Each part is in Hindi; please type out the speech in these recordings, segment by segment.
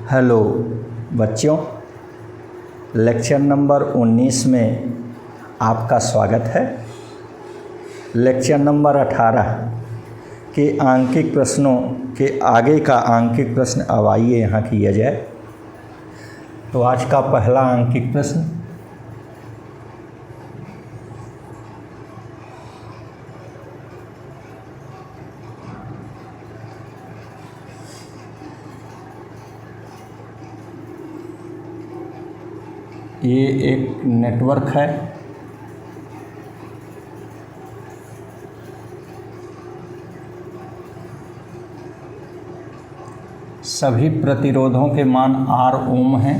हेलो बच्चों, लेक्चर नंबर 19 में आपका स्वागत है। लेक्चर नंबर 18 के आंकिक प्रश्नों के आगे का आंकिक प्रश्न अब आइए यहाँ किया जाए। तो आज का पहला आंकिक प्रश्न, ये एक नेटवर्क है। सभी प्रतिरोधों के मान R ओम हैं,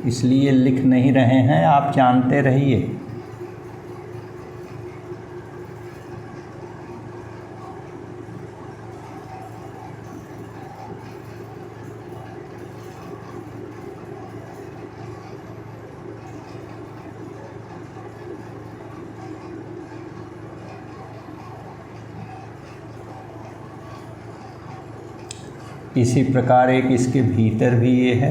इसलिए लिख नहीं रहे हैं, आप जानते रहिए। इसी प्रकार एक इसके भीतर भी ये है।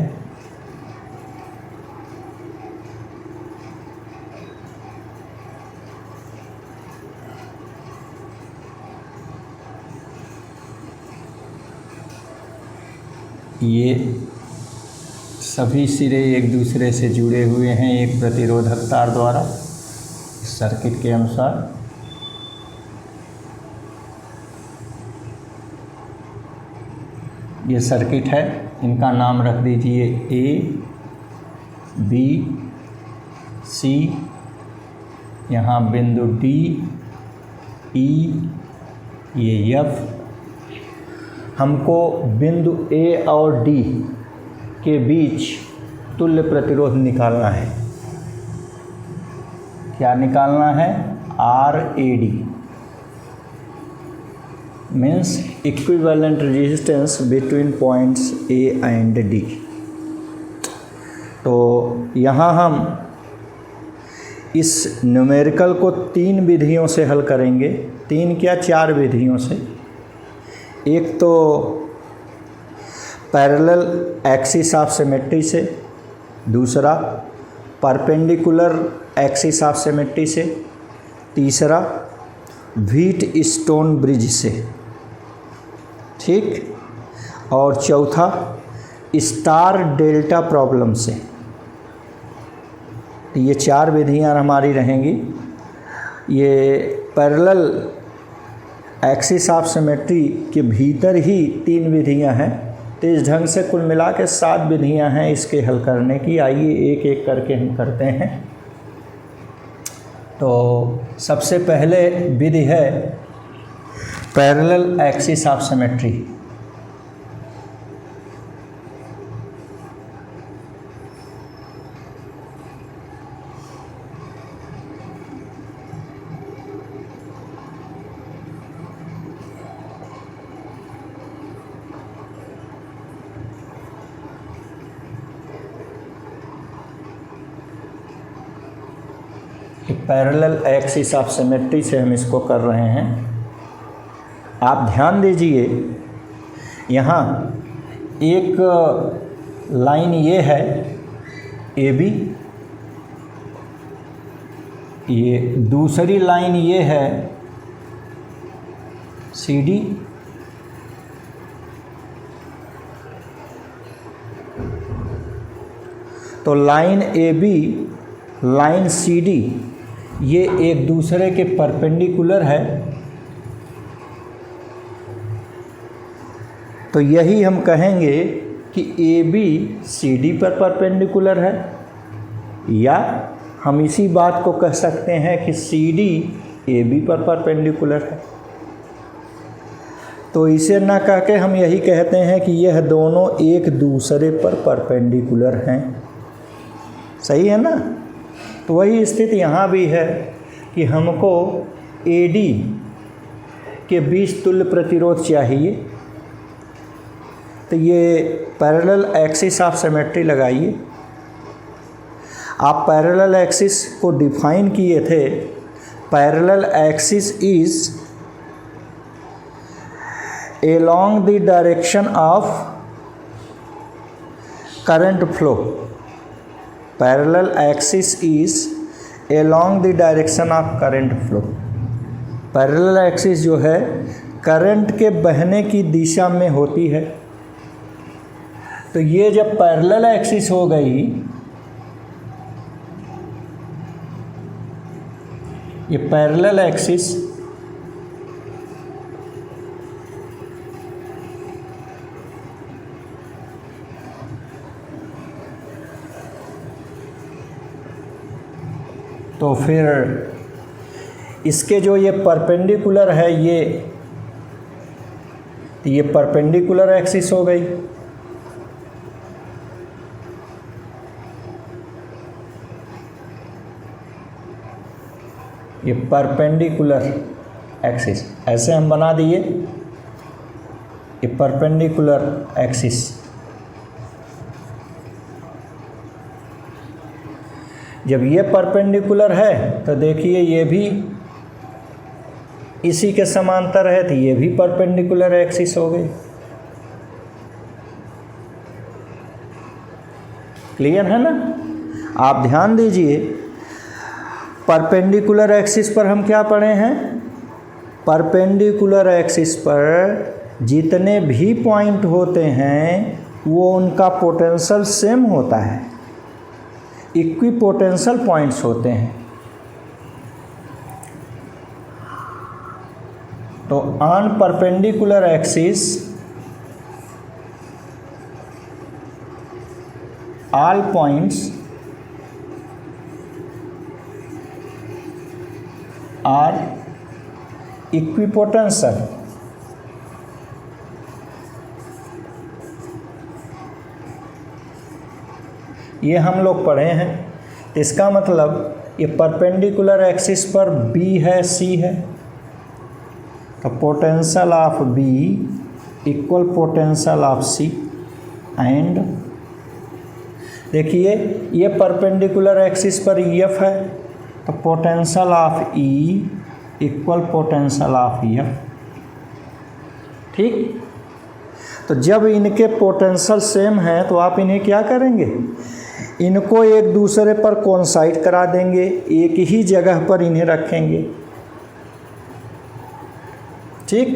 ये सभी सिरे एक दूसरे से जुड़े हुए हैं एक प्रतिरोधक तार द्वारा सर्किट के अनुसार। ये सर्किट है, इनका नाम रख दीजिए A, B, C, यहाँ बिंदु D, E, ये F। हमको बिंदु A और D के बीच तुल्य प्रतिरोध निकालना है। क्या निकालना है? RAD means equivalent resistance between points A and D। तो यहाँ हम इस न्यूमेरिकल को 3 विधियों से हल करेंगे। 3 क्या 4 विधियों से। एक तो पैरेलल एक्सिस ऑफ सिमेट्री से, दूसरा परपेंडिकुलर एक्सिस ऑफ सिमेट्री से, तीसरा व्हीट स्टोन ब्रिज से, ठीक, और चौथा स्टार डेल्टा प्रॉब्लम से। ये 4 विधियाँ हमारी रहेंगी। ये पैरेलल एक्सिस ऑफ सिमेट्री के भीतर ही 3 विधियाँ हैं। तो इस ढंग से कुल मिला के 7 विधियाँ हैं इसके हल करने की। आइए एक एक करके हम करते हैं। तो सबसे पहले विधि है parallel axis of symmetry. Parallel axis of symmetry से हम इसको कर रहे हैं। आप ध्यान दीजिए, यहाँ एक लाइन ये है AB, ये दूसरी लाइन ये है CD, तो लाइन AB, लाइन CD ये एक दूसरे के परपेंडिकुलर है। तो यही हम कहेंगे कि AB CD पर परपेंडिकुलर है, या हम इसी बात को कह सकते हैं कि CD AB पर परपेंडिकुलर है। तो इसे ना कह के हम यही कहते हैं कि यह दोनों एक दूसरे पर परपेंडिकुलर हैं। सही है ना? तो वही स्थिति यहाँ भी है कि हमको AD के बीच तुल्य प्रतिरोध चाहिए। तो ये पैरेलल एक्सिस ऑफ सिमेट्री लगाइए। आप पैरेलल एक्सिस को डिफाइन किए थे। Parallel axis is along the direction of current flow, parallel axis is along the direction of current flow. Parallel axis जो है करंट के बहने की दिशा में होती है। तो ये जब पैरेलल एक्सिस हो गई, ये पैरेलल एक्सिस तो फिर इसके जो ये परपेंडिकुलर है, ये परपेंडिकुलर एक्सिस हो गई। ये परपेंडिकुलर एक्सिस ऐसे हम बना दिए, ये परपेंडिकुलर एक्सिस। जब ये परपेंडिकुलर है तो देखिए ये भी इसी के समांतर है, तो ये भी परपेंडिकुलर एक्सिस हो गई। क्लियर है ना? आप ध्यान दीजिए, परपेंडिकुलर एक्सिस पर हम क्या पढ़े हैं? परपेंडिकुलर एक्सिस पर जितने भी पॉइंट होते हैं वो उनका पोटेंशियल सेम होता है, इक्विपोटेंशियल पॉइंट्स होते हैं। तो on perpendicular axis all points are equipotential. ये हम लोग पढ़े हैं। इसका मतलब ये परपेंडिकुलर एक्सिस पर B है, C है, तो potential of B equal potential of C। And देखिए ये परपेंडिकुलर एक्सिस पर EF है, तो potential of E equal potential of EF। ठीक, तो जब इनके पोटेंशियल सेम हैं तो आप इन्हें क्या करेंगे? इनको एक दूसरे पर कोइंसाइड करा देंगे, एक ही जगह पर इन्हें रखेंगे। ठीक,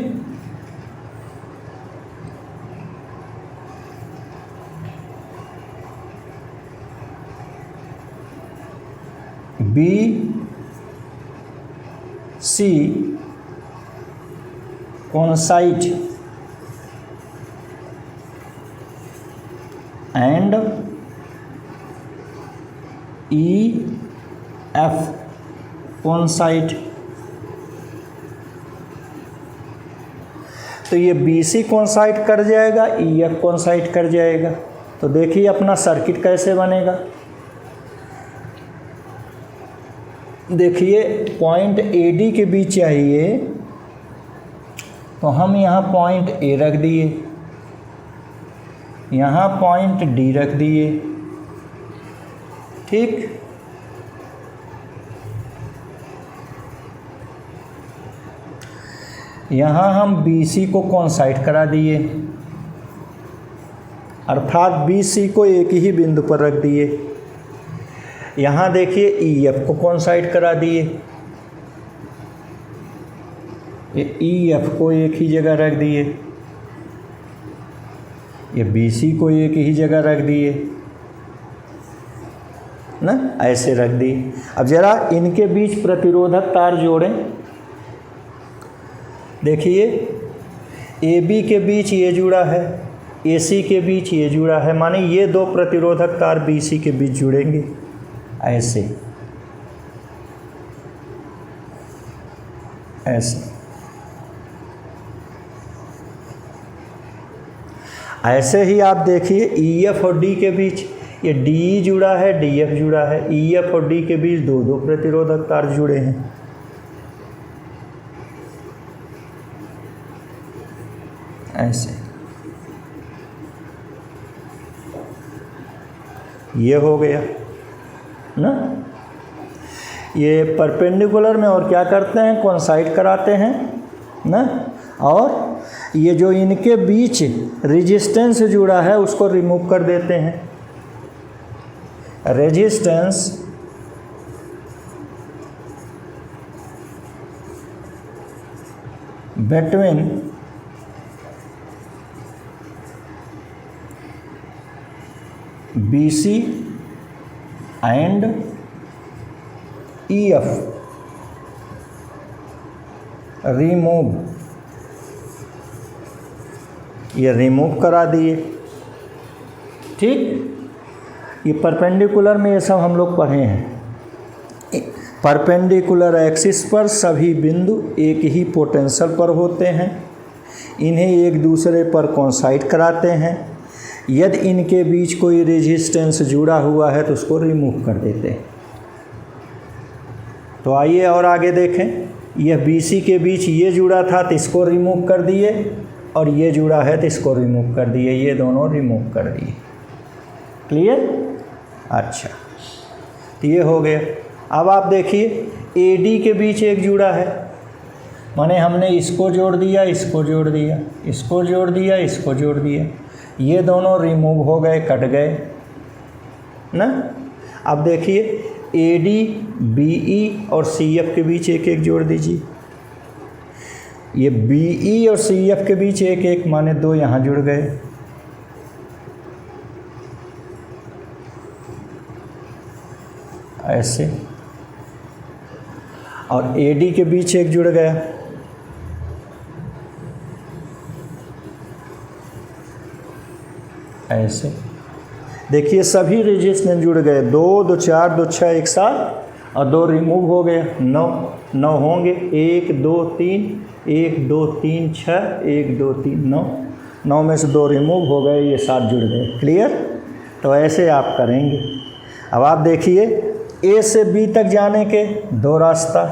B C coincide and E F coincide. तो ये बी सी कोइंसाइड कर जाएगा, ई एफ कोइंसाइड कर जाएगा। तो देखिए अपना सर्किट कैसे बनेगा। देखिए पॉइंट ए डी के बीच चाहिए, तो हम यहाँ पॉइंट ए रख दिए, यहाँ पॉइंट डी रख दिए। ठीक, यहाँ हम बी सी को कोइंसाइड करा दिए, अर्थात बी सी को एक ही बिंदु पर रख दिए। यहाँ देखिए ई एफ को कोइंसाइड करा दिए, ये ई एफ को एक ही जगह रख दिए, ये बी सी को एक ही जगह रख दिए ना, ऐसे रख दिए। अब जरा इनके बीच प्रतिरोधक तार जोड़ें। देखिए ए बी के बीच ये जुड़ा है, ए सी के बीच ये जुड़ा है, माने ये दो प्रतिरोधक तार बी सी के बीच जुड़ेंगे ऐसे ऐसे ऐसे ही आप देखिए ई एफ और डी के बीच ये डी जुड़ा है, डी एफ जुड़ा है, ई एफ और डी के बीच दो दो प्रतिरोधक तार जुड़े हैं ऐसे। ये हो गया ना। ये परपेंडिकुलर में और क्या करते हैं, कोइंसाइड कराते हैं ना, और ये जो इनके बीच रेजिस्टेंस जुड़ा है उसको रिमूव कर देते हैं। Resistance between BC and EF remove, ये रिमूव करा दिए। ठीक, ये परपेंडिकुलर में ये सब हम लोग पढ़े हैं। परपेंडिकुलर एक्सिस पर सभी बिंदु एक ही पोटेंशियल पर होते हैं, इन्हें एक दूसरे पर कोइंसाइड कराते हैं। यदि इनके बीच कोई रेजिस्टेंस जुड़ा हुआ है तो उसको रिमूव कर देते हैं। तो आइए और आगे देखें। यह BC के बीच ये जुड़ा था तो इसको रिमूव कर दिए, और ये जुड़ा है तो इसको रिमूव कर दिए, ये दोनों रिमूव कर दिए। क्लियर? अच्छा, तो ये हो गया। अब आप देखिए AD के बीच एक जुड़ा है, माने हमने इसको जोड़ दिया, इसको जोड़ दिया, इसको जोड़ दिया, इसको जोड़ दिया, ये दोनों रिमूव हो गए, कट गए ना। अब देखिए AD, BE और CF के बीच एक एक जोड़ दीजिए। ये BE और CF के बीच एक एक, माने दो यहाँ जुड़ गए। ऐसे, और AD के बीच एक जुड़ गया। ऐसे देखिए सभी रेजिस्टेंस जुड़ गए, 2 2 4 2 6 एक साथ, और 2 रिमूव हो गए, 9 होंगे। 1 2 3 1 2 3 6 1 2 3 9 में से 2 रिमूव हो गए, ये 7 जुड़ गए। क्लियर? तो ऐसे आप करेंगे। अब आप देखिए A से B तक जाने के 2 रास्ता,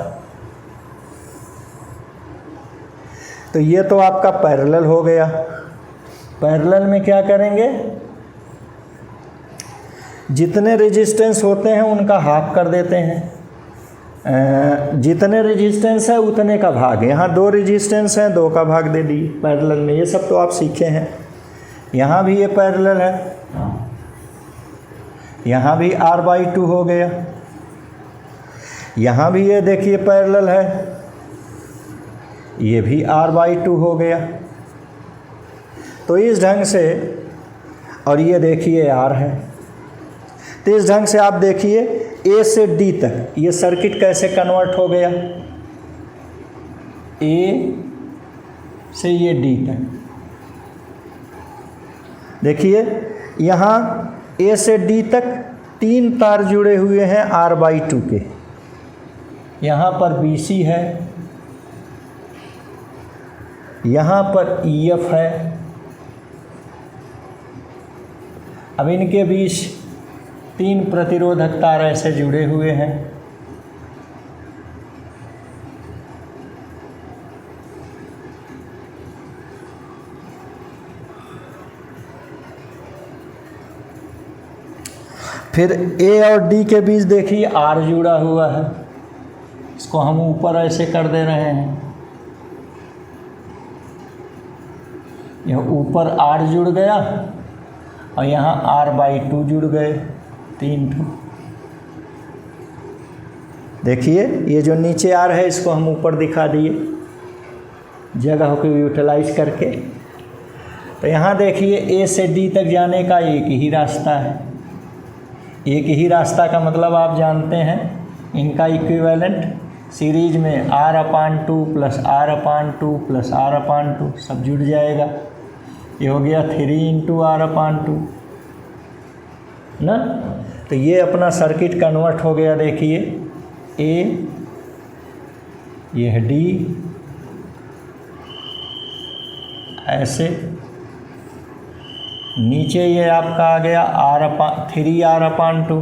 तो ये तो आपका पैरेलल हो गया। पैरेलल में क्या करेंगे, जितने रेजिस्टेंस होते हैं उनका हाफ कर देते हैं। जितने रेजिस्टेंस है उतने का भाग। यहाँ 2 रेजिस्टेंस हैं, 2 का भाग दे दिए पैरेलल में। ये सब तो आप सीखे हैं। यहाँ भी ये पैरेलल है, यहाँ भी R/2 हो गया, यहाँ भी ये देखिए पैरेलल है, ये भी R/2 हो गया। तो इस ढंग से, और ये देखिए R है। तो इस ढंग से आप देखिए A से D तक ये सर्किट कैसे कन्वर्ट हो गया। A से ये D तक देखिए, यहाँ A से D तक 3 तार जुड़े हुए हैं R/2 के। यहाँ पर BC है, यहाँ पर EF है। अब इनके बीच 3 प्रतिरोधक तार ऐसे जुड़े हुए हैं। फिर A और D के बीच देखिए R जुड़ा हुआ है, इसको हम ऊपर ऐसे कर दे रहे हैं। यह ऊपर R जुड़ गया और यहाँ R/2 जुड़ गए, 3 ठो। देखिए ये जो नीचे R है इसको हम ऊपर दिखा दिए जगह को यूटिलाइज करके। तो यहाँ देखिए A से D तक जाने का एक ही रास्ता है। एक ही रास्ता का मतलब आप जानते हैं, इनका इक्विवेलेंट सीरीज में R/2 + R/2 + R/2 सब जुड़ जाएगा। ये हो गया 3 × R/2 ना। तो ये अपना सर्किट कन्वर्ट हो गया। देखिए A, यह D, ऐसे नीचे ये आपका आ गया 3 R/2,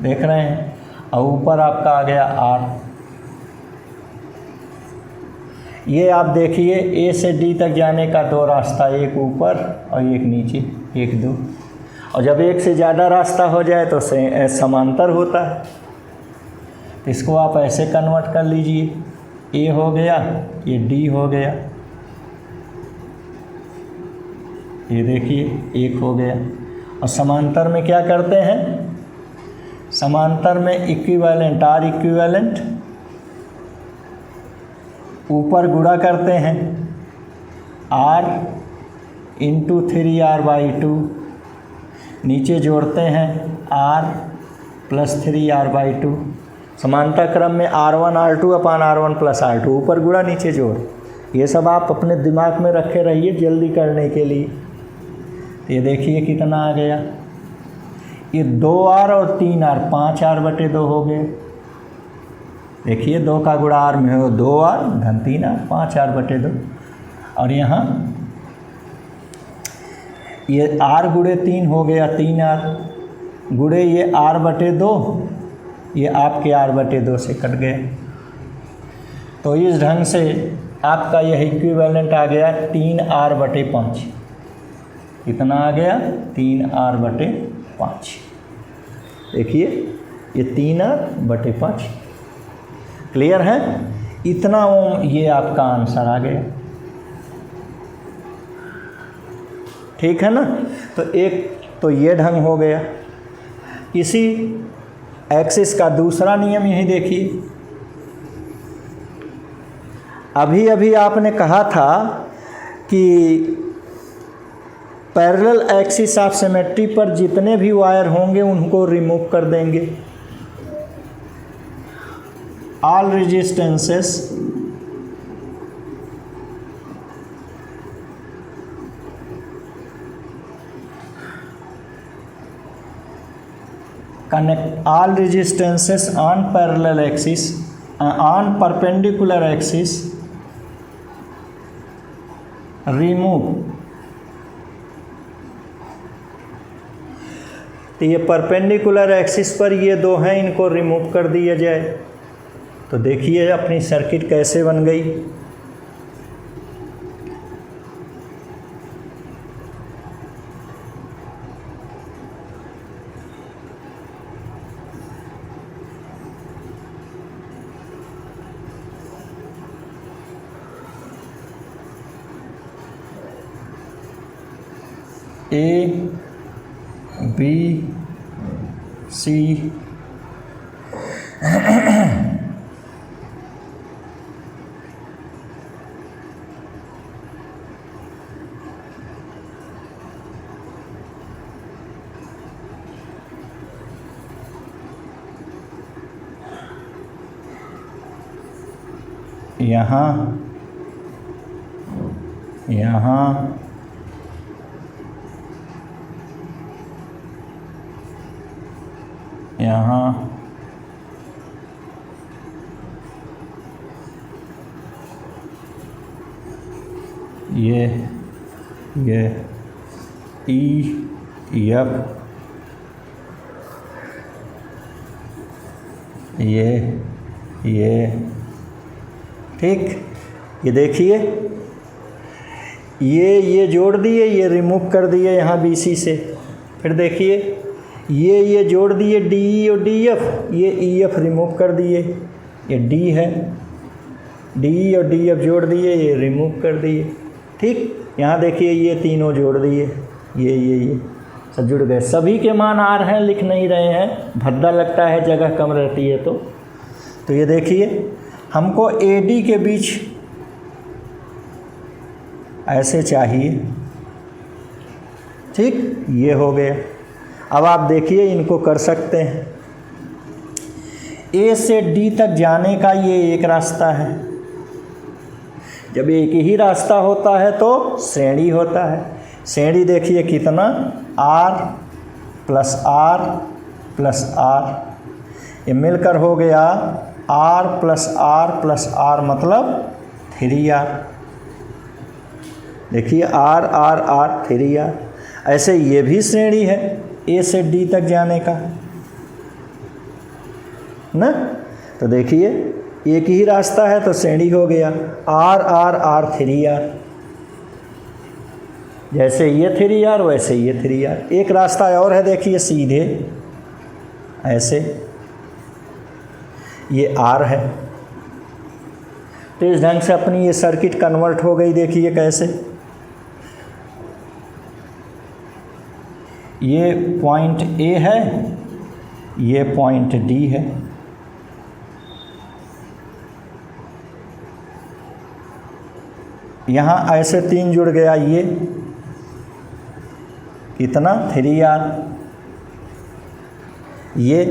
देख रहे हैं, और ऊपर आपका आ गया R। ये आप देखिए A से D तक जाने का 2 रास्ता, एक ऊपर और एक नीचे, 1 2। और जब एक से ज़्यादा रास्ता हो जाए तो समांतर होता है। तो इसको आप ऐसे कन्वर्ट कर लीजिए, A हो गया, ये D हो गया, ये देखिए 1 हो गया। और समांतर में क्या करते हैं, समांतर में इक्विवेलेंट आर इक्विवेलेंट ऊपर गुणा करते हैं r इंटू 3r/2, नीचे जोड़ते हैं r प्लस 3r/2। समानता क्रम में r1 r2 अपान r1 प्लस r2, ऊपर गुणा नीचे जोड़। ये सब आप अपने दिमाग में रखे रहिए जल्दी करने के लिए। ये देखिए कितना आ गया, ये 2r और 3r 5r/2 हो गए। देखिए 2 का गुणा r में हो 2r धन 3r 5r/2। और यहाँ ये r गुणे 3 हो गया 3r गुणे ये r/2, ये आपके r/2 से कट गए। तो इस ढंग से आपका यह इक्विवेलेंट आ गया 3r/5। कितना आ गया, 3r/5। देखिए ये 3r/5। क्लियर है, इतना ओम ये आपका आंसर आ गया। ठीक है ना। तो एक तो ये ढंग हो गया। इसी एक्सिस का दूसरा नियम यही देखिए, अभी अभी आपने कहा था कि पैरेलल एक्सिस ऑफ सिमेट्री पर जितने भी वायर होंगे उनको रिमूव कर देंगे। All resistances connect all resistances on parallel axis on perpendicular axis remove। तो ये परपेंडिकुलर एक्सिस पर ये दो हैं, इनको रिमूव कर दिया जाए। तो देखिए अपनी सर्किट कैसे बन गई। ए बी सी यहाँ ये ई एफ ये ठीक। ये देखिए ये जोड़ दिए, ये रिमूव कर दिए यहाँ BC से। फिर देखिए ये जोड़ दिए DE और DF, ये EF रिमूव कर दिए, ये D है, DE और DF जोड़ दिए, ये रिमूव कर दिए। ठीक, यहाँ देखिए ये तीनों जोड़ दिए, ये सब जुड़ गए। सभी के मान R हैं, लिख नहीं रहे हैं, भद्दा लगता है जगह कम रहती है तो ये देखिए हमको AD के बीच ऐसे चाहिए। ठीक, ये हो गया। अब आप देखिए इनको कर सकते हैं। A से D तक जाने का ये एक रास्ता है। जब एक ही रास्ता होता है तो श्रेणी होता है। श्रेणी देखिए कितना, R plus R plus R, ये मिलकर हो गया R प्लस R मतलब 3R। देखिए R 3R। ऐसे ये भी श्रेणी है A से D तक जाने का ना। तो देखिए एक ही रास्ता है तो श्रेणी हो गया R 3R। जैसे ये 3R वैसे ये 3R। एक रास्ता और है, देखिए सीधे ऐसे, ये R है। तो इस ढंग से अपनी ये सर्किट कन्वर्ट हो गई। देखिए कैसे, ये पॉइंट ए है, ये पॉइंट डी है। यहाँ ऐसे 3 जुड़ गया, ये कितना 3R, ये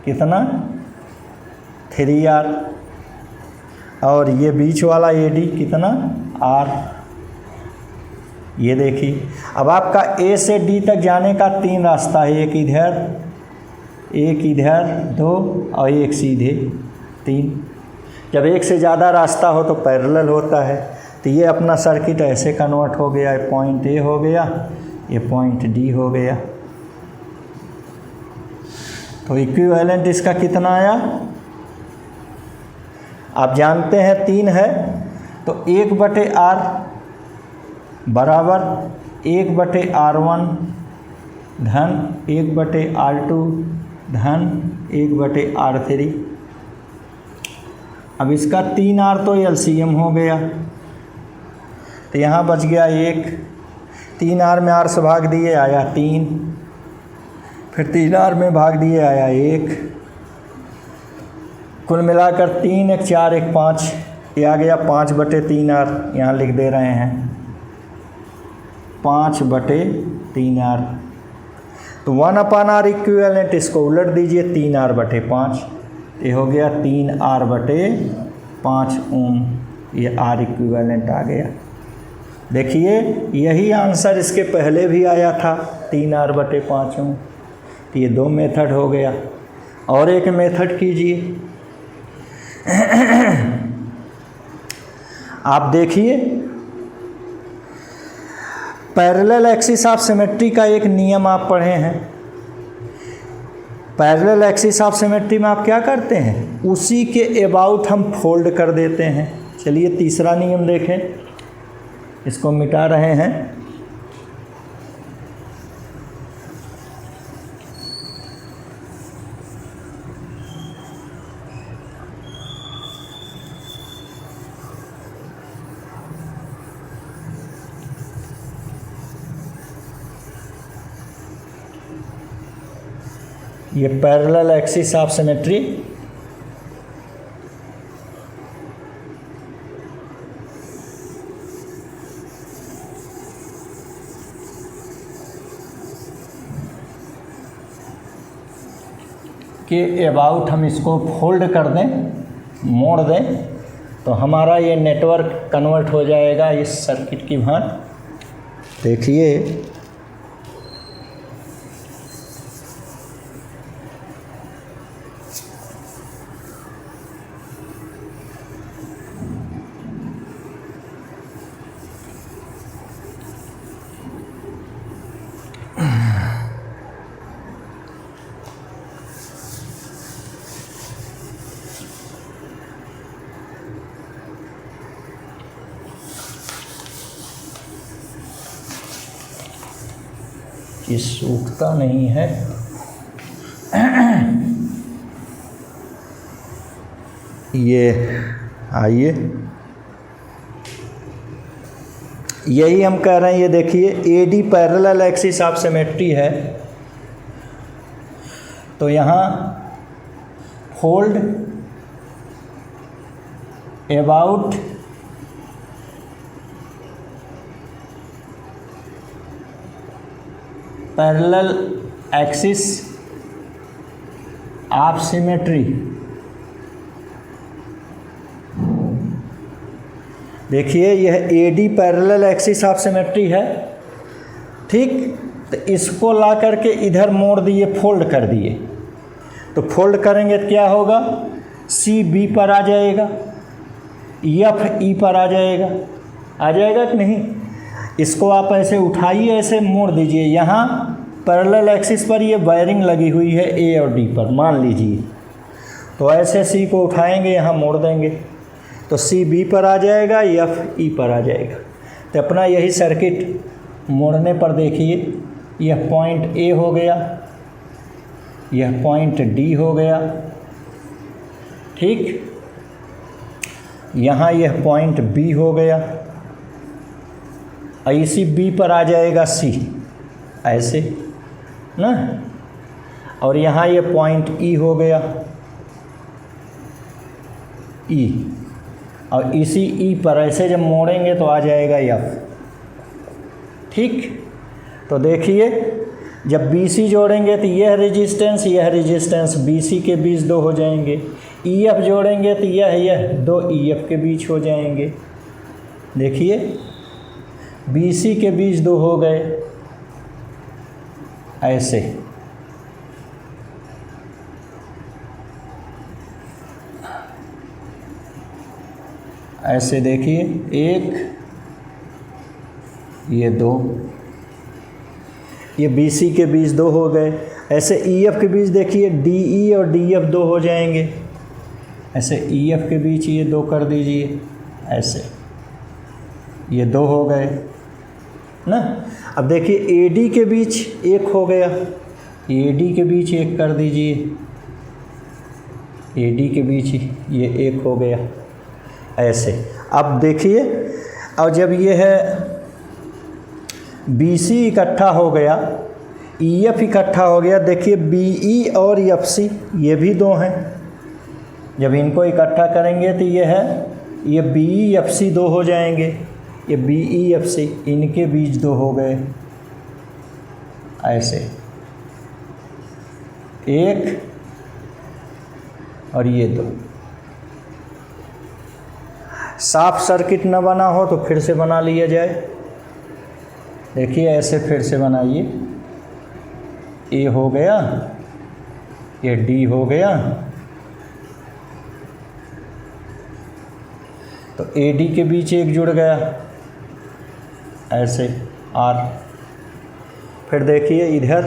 कितना 3R, और ये बीच वाला AD कितना R। ये देखिए, अब आपका A से D तक जाने का 3 रास्ता है, एक इधर, एक इधर 2 और एक सीधे 3। जब एक से ज़्यादा रास्ता हो तो पैरेलल होता है। तो ये अपना सर्किट ऐसे कन्वर्ट हो गया, ये पॉइंट A हो गया, ये पॉइंट D हो गया। तो इक्विवेलेंट इसका कितना आया, आप जानते हैं 3 है, तो 1/R बराबर 1/R1 धन 1/R2 धन 1/R3। अब इसका 3R तो LCM हो गया, तो यहाँ बच गया 1। 3R में R से भाग दिए आया 3, फिर 3R में भाग दिए आया 1। कुल मिलाकर 3 1 4 1 5, ये आ गया 5/3R। यहाँ लिख दे रहे हैं 5/3R। तो 1/R इक्विवेलेंट, इसको उलट दीजिए 3R/5, ये हो गया 3R/5 ओम। ये R इक्विवेलेंट आ गया। देखिए यही आंसर इसके पहले भी आया था 3R/5 ओम। तो ये 2 मेथड हो गया। और एक मेथड कीजिए, आप देखिए पैरेलल एक्सिस ऑफ सिमेट्री का एक नियम आप पढ़े हैं। पैरेलल एक्सिस ऑफ सिमेट्री में आप क्या करते हैं, उसी के अबाउट हम फोल्ड कर देते हैं। चलिए तीसरा नियम देखें, इसको मिटा रहे हैं। ये पैरेलल एक्सिस ऑफ सिमेट्री के अबाउट हम इसको फोल्ड कर दें, मोड़ दें, तो हमारा ये नेटवर्क कन्वर्ट हो जाएगा इस सर्किट की भांति। देखिए ये सूखता नहीं है। ये आइए, यही हम कह रहे हैं। ये देखिए AD parallel axis of symmetry है, तो यहाँ fold about parallel axis of symmetry. देखिए यह AD parallel axis of symmetry है, ठीक। तो इसको ला करके इधर मोड़ दिए, फोल्ड कर दिए। तो फोल्ड करेंगे तो क्या होगा, C B पर आ जाएगा, F E पर आ जाएगा कि नहीं। इसको आप ऐसे उठाइए, ऐसे मोड़ दीजिए। यहाँ पैरेलल एक्सिस पर ये वायरिंग लगी हुई है A और D पर, मान लीजिए। तो ऐसे C को उठाएंगे, यहाँ मोड़ देंगे, तो C B पर आ जाएगा, F E पर आ जाएगा। तो अपना यही सर्किट मोड़ने पर देखिए, यह पॉइंट A हो गया, यह पॉइंट D हो गया, ठीक। यहाँ यह पॉइंट B हो गया, इसी B पर आ जाएगा C, ऐसे। ना, और यहाँ ये पॉइंट ई हो गया, ई, और इसी ई पर ऐसे जब मोड़ेंगे तो आ जाएगा एफ। ठीक, तो देखिए जब BC जोड़ेंगे तो यह रेजिस्टेंस BC के बीच दो हो जाएंगे, EF जोड़ेंगे तो यह दो EF के बीच हो जाएंगे। देखिए BC के बीच दो हो गए, ऐसे ऐसे देखिए, एक, ये दो, ये BC के बीच दो हो गए। ऐसे EF के बीच देखिए DE और DF दो हो जाएंगे, ऐसे EF के बीच ये दो कर दीजिए, ऐसे ये दो हो गए ना। अब देखिए AD के बीच एक हो गया, AD के बीच एक कर दीजिए, AD के बीच ये एक हो गया, ऐसे। अब देखिए, और जब ये है BC इकट्ठा हो गया, EF इकट्ठा हो गया, देखिए BE और FC ये भी दो हैं, जब इनको इकट्ठा करेंगे तो ये है, ये BE FC दो हो जाएंगे, ये BE FC इनके बीच दो हो गए, ऐसे एक और ये दो। साफ सर्किट न बना हो तो फिर से बना लिया जाए। देखिए ऐसे फिर से बनाइए, A हो गया, ये D हो गया, तो AD के बीच एक जुड़ गया, ऐसे R। फिर देखिए इधर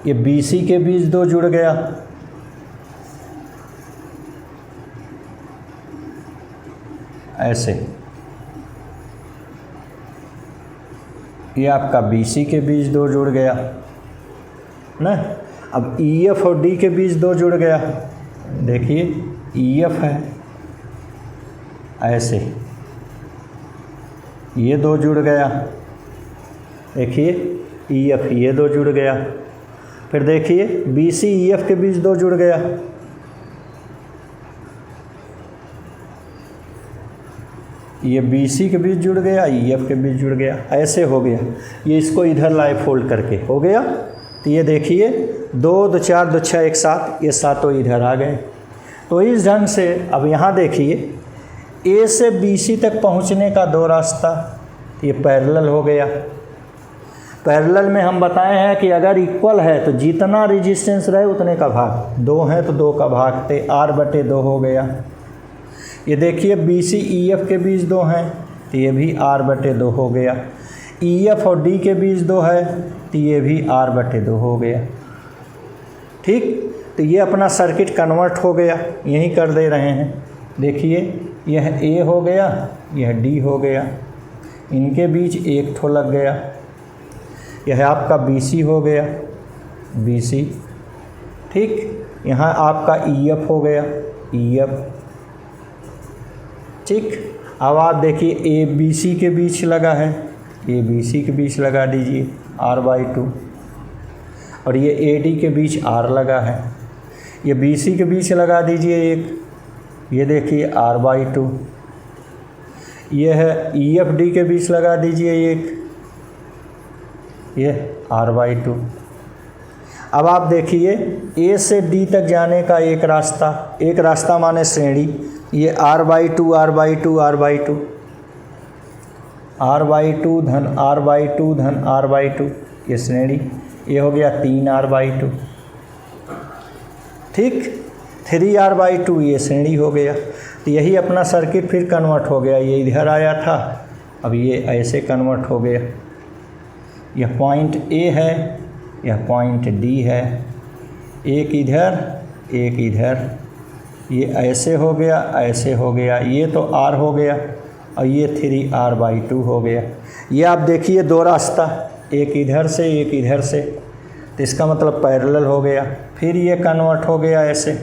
ये BC के बीच दो जुड़ गया, ऐसे ये आपका BC के बीच दो जुड़ गया ना। अब EF और D के बीच दो जुड़ गया, देखिए EF है, ऐसे ये दो जुड़ गया, देखिए EF ये दो जुड़ गया। फिर देखिए BC EF के बीच दो जुड़ गया, ये BC के बीच जुड़ गया, EF के बीच जुड़ गया, ऐसे हो गया। ये इसको इधर लाए फोल्ड करके, हो गया। तो ये देखिए दो दो चार दो छः एक साथ, ये सातों इधर आ गए। तो इस ढंग से अब यहाँ देखिए A से BC तक पहुँचने का दो रास्ता, ये पैरेलल हो गया। पैरेलल में हम बताए हैं कि अगर इक्वल है तो जितना रेजिस्टेंस रहे उतने का भाग, दो हैं तो दो का भाग, तो R/2 हो गया। ये देखिए BC EF के बीच दो हैं तो ये भी R/2 हो गया, EF और D के बीच दो है तो ये भी R/2 हो गया। ठीक, तो ये अपना सर्किट कन्वर्ट हो गया, यही कर दे रहे हैं। देखिए यह A हो गया, यह D हो गया, इनके बीच एक ठो लग गया, यह आपका BC हो गया, BC। ठीक, यहाँ आपका EF हो गया, EF। ठीक, अब आप देखिए ABC के बीच लगा है, ABC के बीच लगा दीजिए R/2, और ये AD के बीच R लगा है, ये BC के बीच लगा दीजिए एक, ये देखिए R/2। ये है EFD के बीच लगा दीजिए एक, ये R/2। अब आप देखिए A से D तक जाने का एक रास्ता माने श्रेणी, ये R/2 R/2 R/2, R/2 धन R/2 धन R/2, ये श्रेणी, ये हो गया 3R/2। ठीक, 3R/2 ये श्रेणी हो गया। तो यही अपना सर्किट फिर कन्वर्ट हो गया, ये इधर आया था, अब ये ऐसे कन्वर्ट हो गया। यह पॉइंट A है, यह पॉइंट D है, एक इधर एक इधर, ये ऐसे हो गया, ऐसे हो गया, ये तो R हो गया और ये 3R/2 हो गया। ये आप देखिए दो रास्ता, एक इधर से एक इधर से, तो इसका मतलब पैरेलल हो गया। फिर ये कन्वर्ट हो गया ऐसे,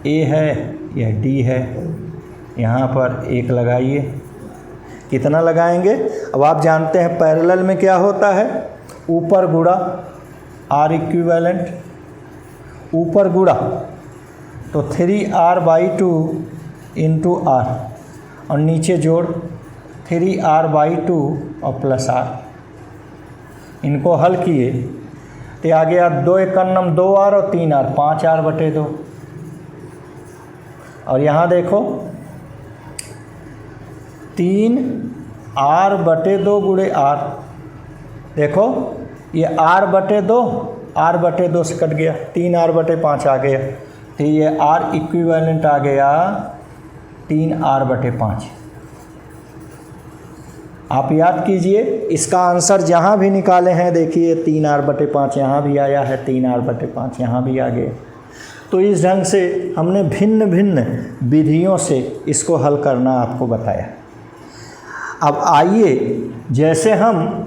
A है, यह D है, यहाँ पर एक लगाइए, कितना लगाएंगे? अब आप जानते हैं पैरेलल में क्या होता है, ऊपर गुणा आर इक्विवेलेंट, ऊपर गुणा तो 3r/2 इंटू आर और नीचे जोड़ 3r/2 और प्लस r। इनको हल किए तो आ गया 2 एकन्नम 2r और 3r 5r/2। और यहाँ देखो 3r/2 गुणे r, देखो ये r/2 से कट गया, 3r/5 आ गया, तो ये r इक्विवेलेंट आ गया 3r/5। आप याद कीजिए, इसका आंसर जहाँ भी निकाले हैं देखिए 3r/5 यहाँ भी आया है, 3r/5 यहाँ भी आ गया। तो इस ढंग से हमने भिन्न भिन्न विधियों से इसको हल करना आपको बताया। अब आइए, जैसे हम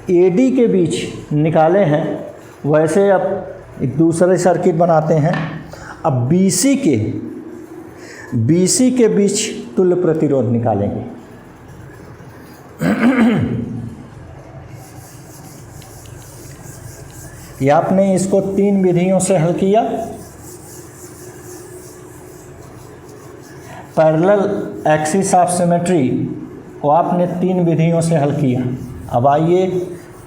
AD के बीच निकाले हैं वैसे अब एक दूसरे सर्किट बनाते हैं। अब BC के बीच तुल्य प्रतिरोध निकालेंगे। ये आपने इसको 3 विधियों से हल किया। पैरेलल एक्सिस ऑफ सिमेट्री को आपने 3 विधियों से हल किया। अब आइए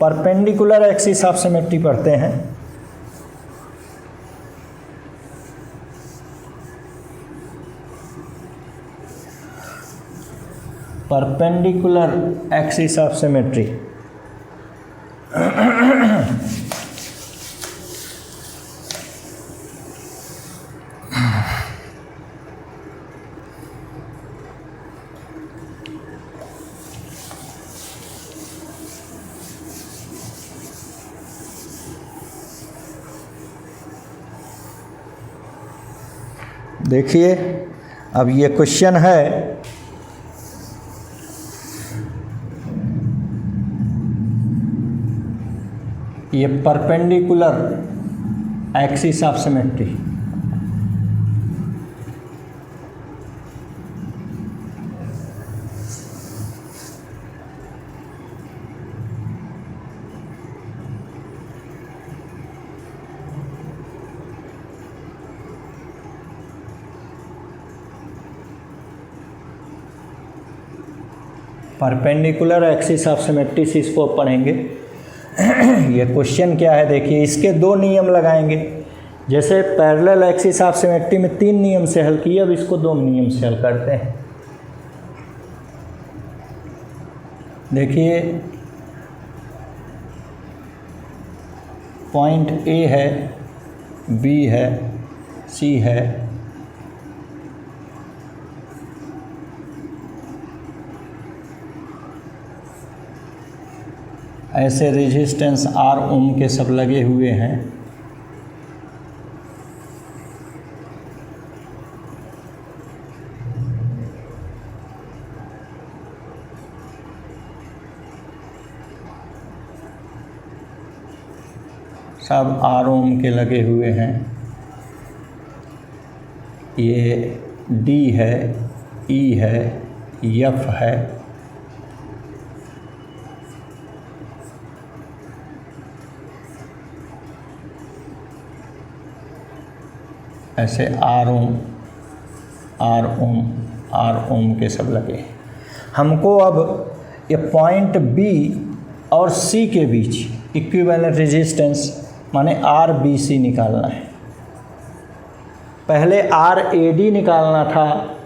परपेंडिकुलर एक्सिस ऑफ सिमेट्री पढ़ते हैं। परपेंडिकुलर एक्सिस ऑफ सिमेट्री देखिए, अब ये क्वेश्चन है, ये perpendicular axis of symmetry, perpendicular axis of symmetry से इसको पढ़ेंगे। ये क्वेश्चन क्या है देखिए, इसके 2 नियम लगाएंगे। जैसे पैरेलल एक्सिस ऑफ सिमेट्री में 3 नियम से हल किया, अब इसको 2 नियम से हल करते हैं। देखिए, पॉइंट A है, B है, C है, ऐसे रेजिस्टेंस R ओम के सब लगे हुए हैं। सब R ओम के लगे हुए हैं। ये D है, E है, F है, ऐसे R ओम के सब लगे। हमको अब ये पॉइंट B और C के बीच इक्विवेलेंट रेजिस्टेंस माने RBC निकालना है। पहले RAD निकालना था,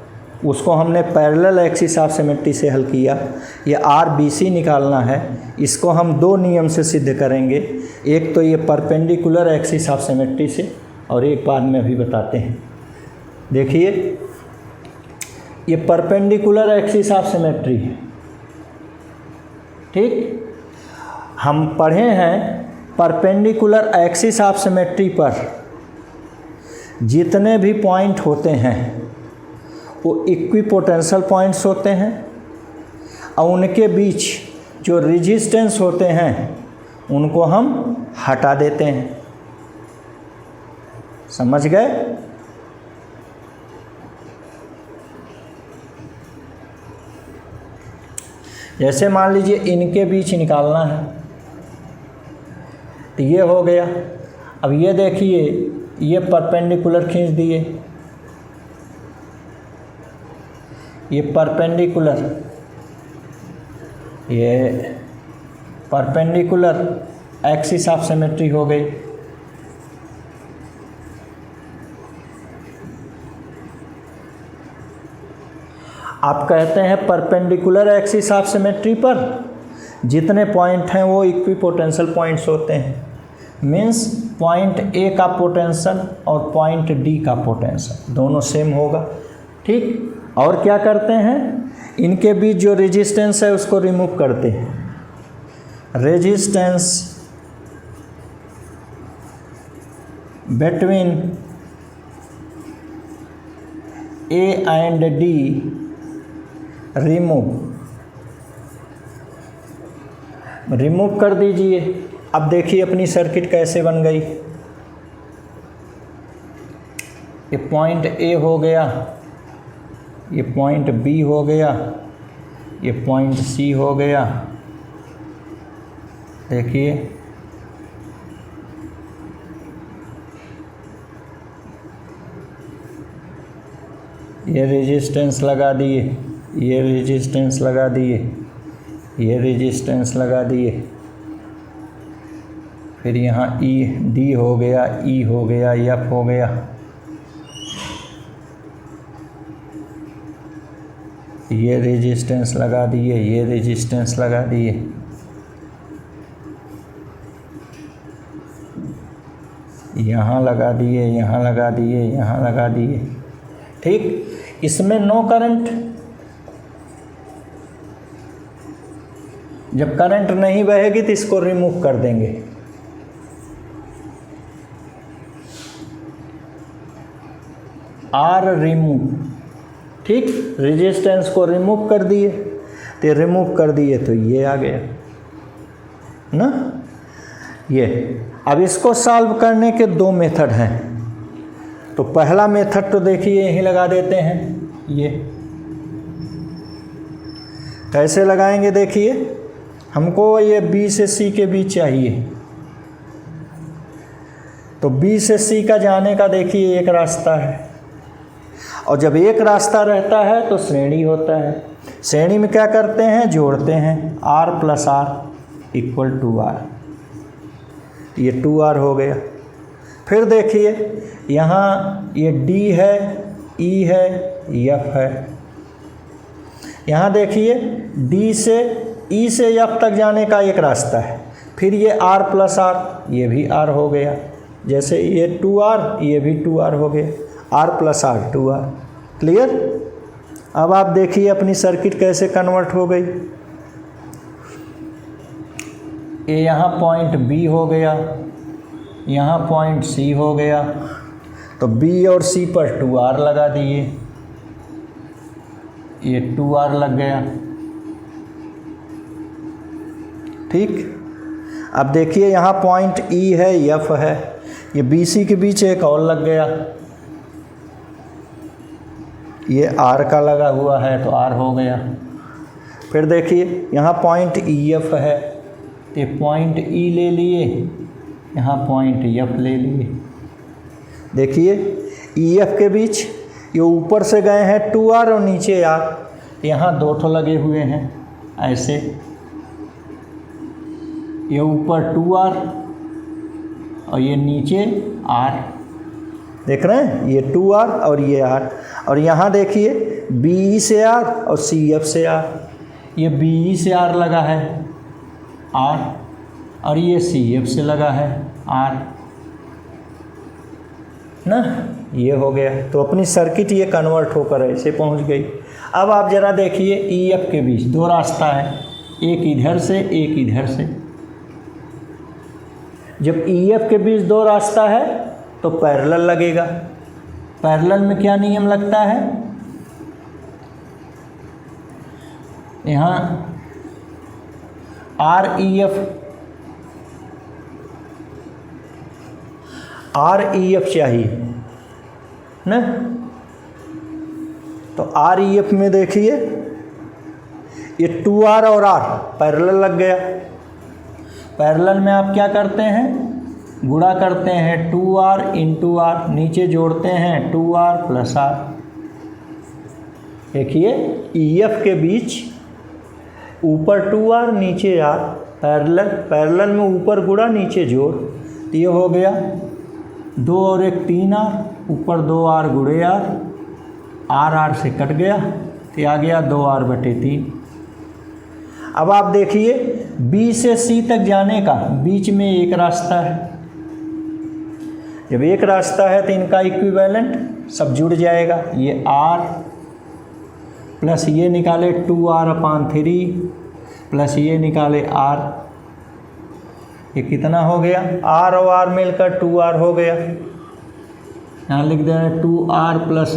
उसको हमने पैरेलल एक्सिस ऑफ सिमेट्री से हल किया। ये RBC निकालना है, इसको हम 2 नियम से सिद्ध करेंगे। एक तो ये परपेंडिकुलर एक्सिस ऑफ सिमेट्री से, और एक बाद में अभी बताते हैं। देखिए, ये परपेंडिकुलर एक्सिस ऑफ सिमेट्री है, ठीक। हम पढ़े हैं परपेंडिकुलर एक्सिस ऑफ सिमेट्री पर जितने भी पॉइंट होते हैं वो इक्विपोटेंशियल पॉइंट्स होते हैं, और उनके बीच जो रेजिस्टेंस होते हैं उनको हम हटा देते हैं। समझ गए? जैसे मान लीजिए इनके बीच निकालना है, तो ये हो गया। अब ये देखिए, ये परपेंडिकुलर खींच दिए, ये परपेंडिकुलर, ये परपेंडिकुलर एक्सिस ऑफ सिमेट्री हो गई। आप कहते हैं परपेंडिकुलर एक्सिस ऑफ सिमेट्री पर जितने पॉइंट हैं वो इक्विपोटेंशियल पॉइंट्स होते हैं। मीन्स पॉइंट ए का पोटेंशियल और पॉइंट डी का पोटेंशियल दोनों सेम होगा। ठीक, और क्या करते हैं, इनके बीच जो रेजिस्टेंस है उसको रिमूव करते हैं। Resistance between A and D remove कर दीजिए। अब देखिए अपनी सर्किट कैसे बन गई। ये पॉइंट ए हो गया, ये पॉइंट बी हो गया, ये पॉइंट सी हो गया। देखिए ये रेजिस्टेंस लगा दिए, ये रेजिस्टेंस लगा दिए, ये रेजिस्टेंस लगा दिए, फिर यहाँ ई डी हो गया, ई हो गया, एफ हो गया, ये रेजिस्टेंस लगा दिए, ये रेजिस्टेंस लगा दिए, यहाँ लगा दिए, यहाँ लगा दिए, यहाँ लगा दिए। ठीक, इसमें नो करंट। जब करंट नहीं बहेगी तो इसको रिमूव कर देंगे। R remove. ठीक, रेजिस्टेंस को रिमूव कर दिए, तो रिमूव कर दिए तो ये आ गया ना, ये। अब इसको सॉल्व करने के दो मेथड हैं। तो पहला मेथड तो देखिए यहीं लगा देते हैं। ये कैसे लगाएंगे, देखिए हमको ये बी से सी के बीच चाहिए, तो बी से सी का जाने का देखिए एक रास्ता है, और जब एक रास्ता रहता है तो श्रेणी होता है। श्रेणी में क्या करते हैं, जोड़ते हैं, R plus R equal to R, ये 2R हो गया। फिर देखिए यहाँ ये D है, E है, F है। यहाँ देखिए D से E से F तक जाने का एक रास्ता है, फिर ये R प्लस R, ये भी R हो गया। जैसे ये 2R, ये भी 2R हो गया, R plus R 2R। Clear. अब आप देखिए अपनी सर्किट कैसे कन्वर्ट हो गई। ये यहाँ पॉइंट B हो गया, यहाँ पॉइंट C हो गया, तो B और C पर 2R लगा दिए, ये 2R लग गया। ठीक, अब देखिए यहाँ पॉइंट E है, F है, ये BC के बीच एक और लग गया, ये R का लगा हुआ है तो R हो गया। फिर देखिए यहाँ पॉइंट EF है, ये पॉइंट E ले लिए, यहाँ पॉइंट F ले लिए। देखिए EF के बीच ये ऊपर से गए हैं 2R और नीचे R, यहाँ दो ठो लगे हुए हैं ऐसे, ये ऊपर 2R और ये नीचे R, देख रहे हैं, ये 2R और ये R। और यहाँ देखिए BE से R और CF से R, ये BE से R लगा है R, और ये CF से लगा है R ना, ये हो गया। तो अपनी सर्किट ये कन्वर्ट होकर ऐसे पहुंच गई। अब आप ज़रा देखिए EF के बीच दो रास्ता है, एक इधर से एक इधर से। जब EF के बीच दो रास्ता है तो पैरेलल लगेगा। पैरेलल में क्या नियम लगता है, यहाँ REF चाहिए ना, तो REF में देखिए ये 2r और r पैरेलल लग गया। पैरेलल में आप क्या करते हैं, गुणा करते हैं 2r इंटू आर, नीचे जोड़ते हैं 2r प्लस r। देखिए EF के बीच ऊपर 2r नीचे r, पैरेलल, पैरेलल में ऊपर गुणा नीचे जोड़, तो ये हो गया 2 और 1 3r, ऊपर 2r गुणे r, r से कट गया तो आ गया 2r/3। अब आप देखिए B से C तक जाने का बीच में एक रास्ता है। जब एक रास्ता है तो इनका इक्विवेलेंट सब जुड़ जाएगा। ये r प्लस ये निकाले 2r/3 प्लस ये निकाले r, ये कितना हो गया, r और r मिलकर 2r हो गया। यहाँ लिख दे रहे हैं 2r प्लस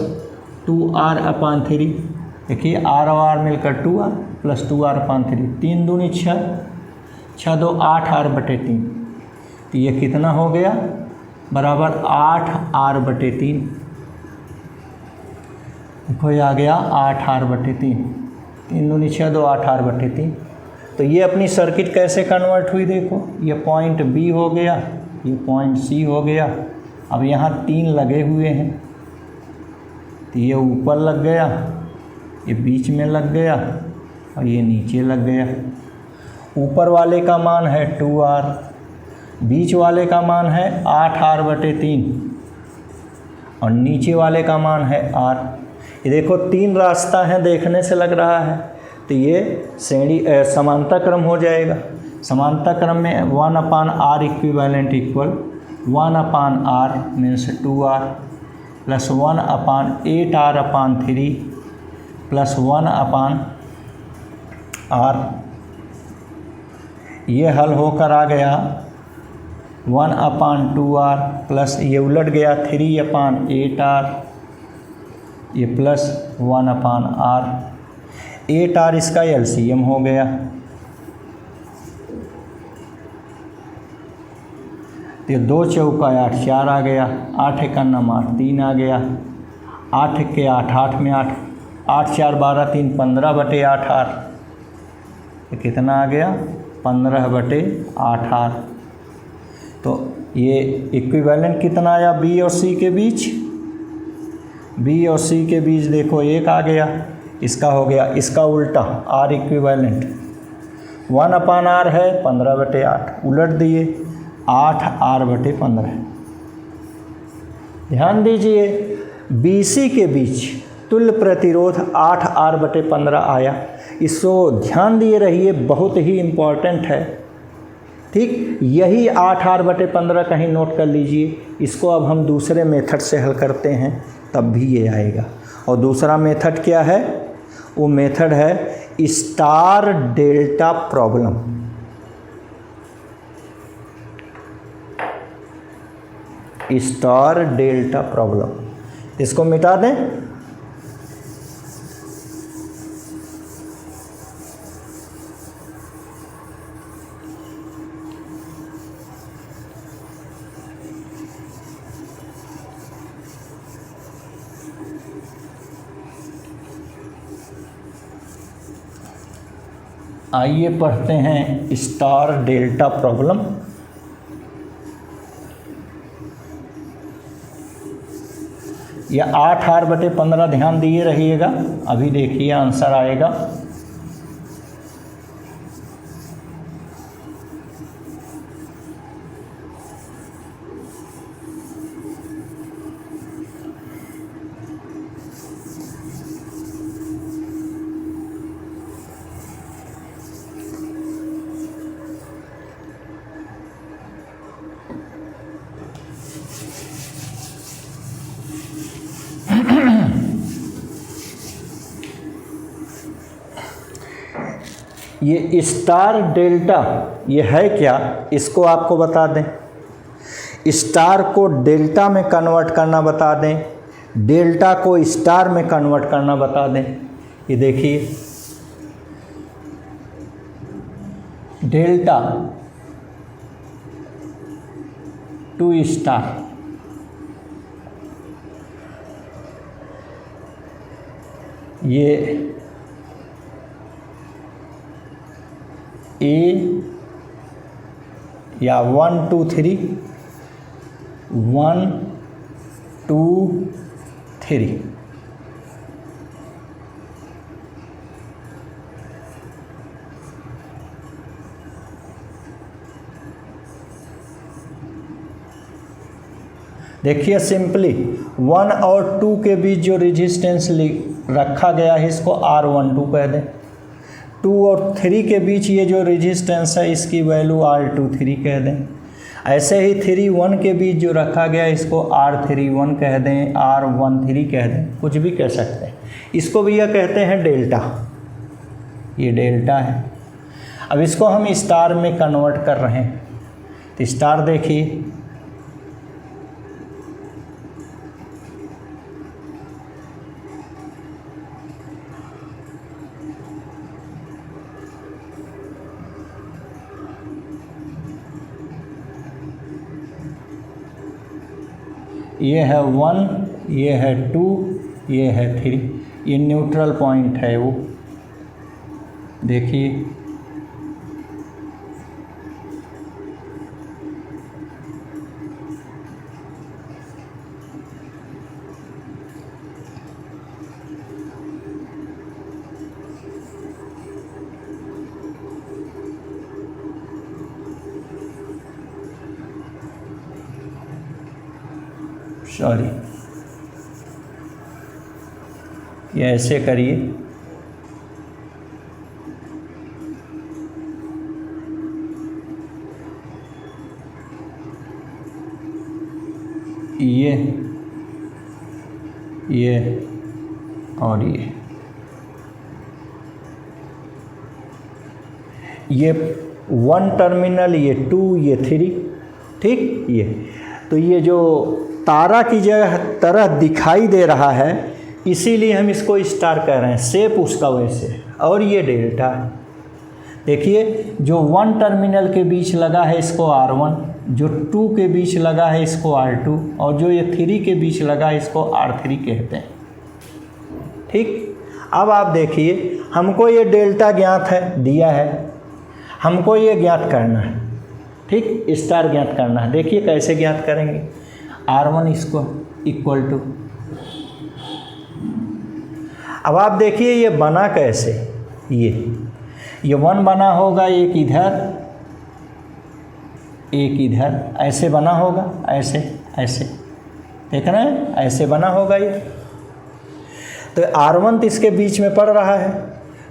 2r/3। देखिए r और r मिलकर 2r प्लस 2r/3, 3 दूनी 6, 6 2 8r/3, तो ये कितना हो गया, बराबर 8r/3। देखो ये आ गया 8r/3, 3 दूनी 6 2 8r/3। तो ये अपनी सर्किट कैसे कन्वर्ट हुई, देखो ये पॉइंट B हो गया, ये पॉइंट C हो गया। अब यहाँ 3 लगे हुए हैं, तो ये ऊपर लग गया, ये बीच में लग गया और ये नीचे लग गया। ऊपर वाले का मान है 2r, बीच वाले का मान है 8r/3 और नीचे वाले का मान है r। ये देखो 3 रास्ता है, देखने से लग रहा है, तो ये श्रेणी समांतर क्रम हो जाएगा। समांतर क्रम में 1/r equivalent equal 1/r means 2r plus 1/8r/3 plus 1/r। ये हल होकर आ गया 1/2r प्लस ये उलट गया 3/8r, ये प्लस 1/r। 8r इसका LCM हो गया, ये 2 चौका 8 4 आ गया, 8 1 8 3 आ गया, 8 1 8 8 में 8, 8 4 12 3 15/8r, ये कितना आ गया 15/8r। तो ये इक्विवेलेंट कितना आया B और C के बीच, B और C के बीच देखो 1 आ गया, इसका हो गया, इसका उल्टा R इक्विवेलेंट 1/r है 15/8, उलट दिए 8r/15। ध्यान दीजिए BC के बीच तुल्य प्रतिरोध 8r/15 आया। इसको ध्यान दिए रहिए, बहुत ही इम्पॉर्टेंट है, ठीक। यही 8r/15 कहीं नोट कर लीजिए। इसको अब हम दूसरे मेथड से हल करते हैं तब भी ये आएगा। और दूसरा मेथड क्या है, वो मेथड है star delta problem. Star delta problem, इसको मिटा दें। आइए पढ़ते हैं स्टार डेल्टा प्रॉब्लम। यह 8r/15 ध्यान दिए रहिएगा, अभी देखिए आंसर आएगा। ये स्टार डेल्टा ये है क्या, इसको आपको बता दें। स्टार को डेल्टा में कन्वर्ट करना बता दें, डेल्टा को स्टार में कन्वर्ट करना बता दें। ये देखिए डेल्टा टू स्टार, ये ए या 1 2 3 1 2 3। देखिए सिंपली 1 और 2 के बीच जो रेजिस्टेंस रखा गया है इसको R12 कह दें। 2 और 3 के बीच ये जो रेजिस्टेंस है इसकी वैल्यू R23 कह दें। ऐसे ही 3 1 के बीच जो रखा गया है इसको R31 कह दें, R13 कह दें, कुछ भी कह सकते हैं। इसको भी यह कहते हैं डेल्टा, ये डेल्टा है। अब इसको हम स्टार में कन्वर्ट कर रहे हैं तो स्टार देखिए, ये है 1, ये है 2, ये है 3, ये न्यूट्रल पॉइंट है वो देखिए। सॉरी, ये ऐसे करिए, ये और ये 1 टर्मिनल, ये 2, ये 3, ठीक। ये तो ये जो तारा की जगह तरह दिखाई दे रहा है इसीलिए हम इसको स्टार कह रहे हैं, शेप उसका वैसे। और ये डेल्टा है, देखिए जो 1 टर्मिनल के बीच लगा है इसको R1, जो 2 के बीच लगा है इसको R2, और जो ये 3 के बीच लगा है इसको R3 कहते हैं, ठीक। अब आप देखिए हमको ये डेल्टा ज्ञात है, दिया है, हमको ये ज्ञात करना है, ठीक, स्टार ज्ञात करना है। देखिए कैसे ज्ञात करेंगे। R1 इसको इक्वल टू, अब आप देखिए ये बना कैसे, ये 1 बना होगा, एक इधर एक इधर, ऐसे बना होगा, ऐसे ऐसे, देख रहे हैं, ऐसे बना होगा ये। तो R1 तो इसके बीच में पड़ रहा है,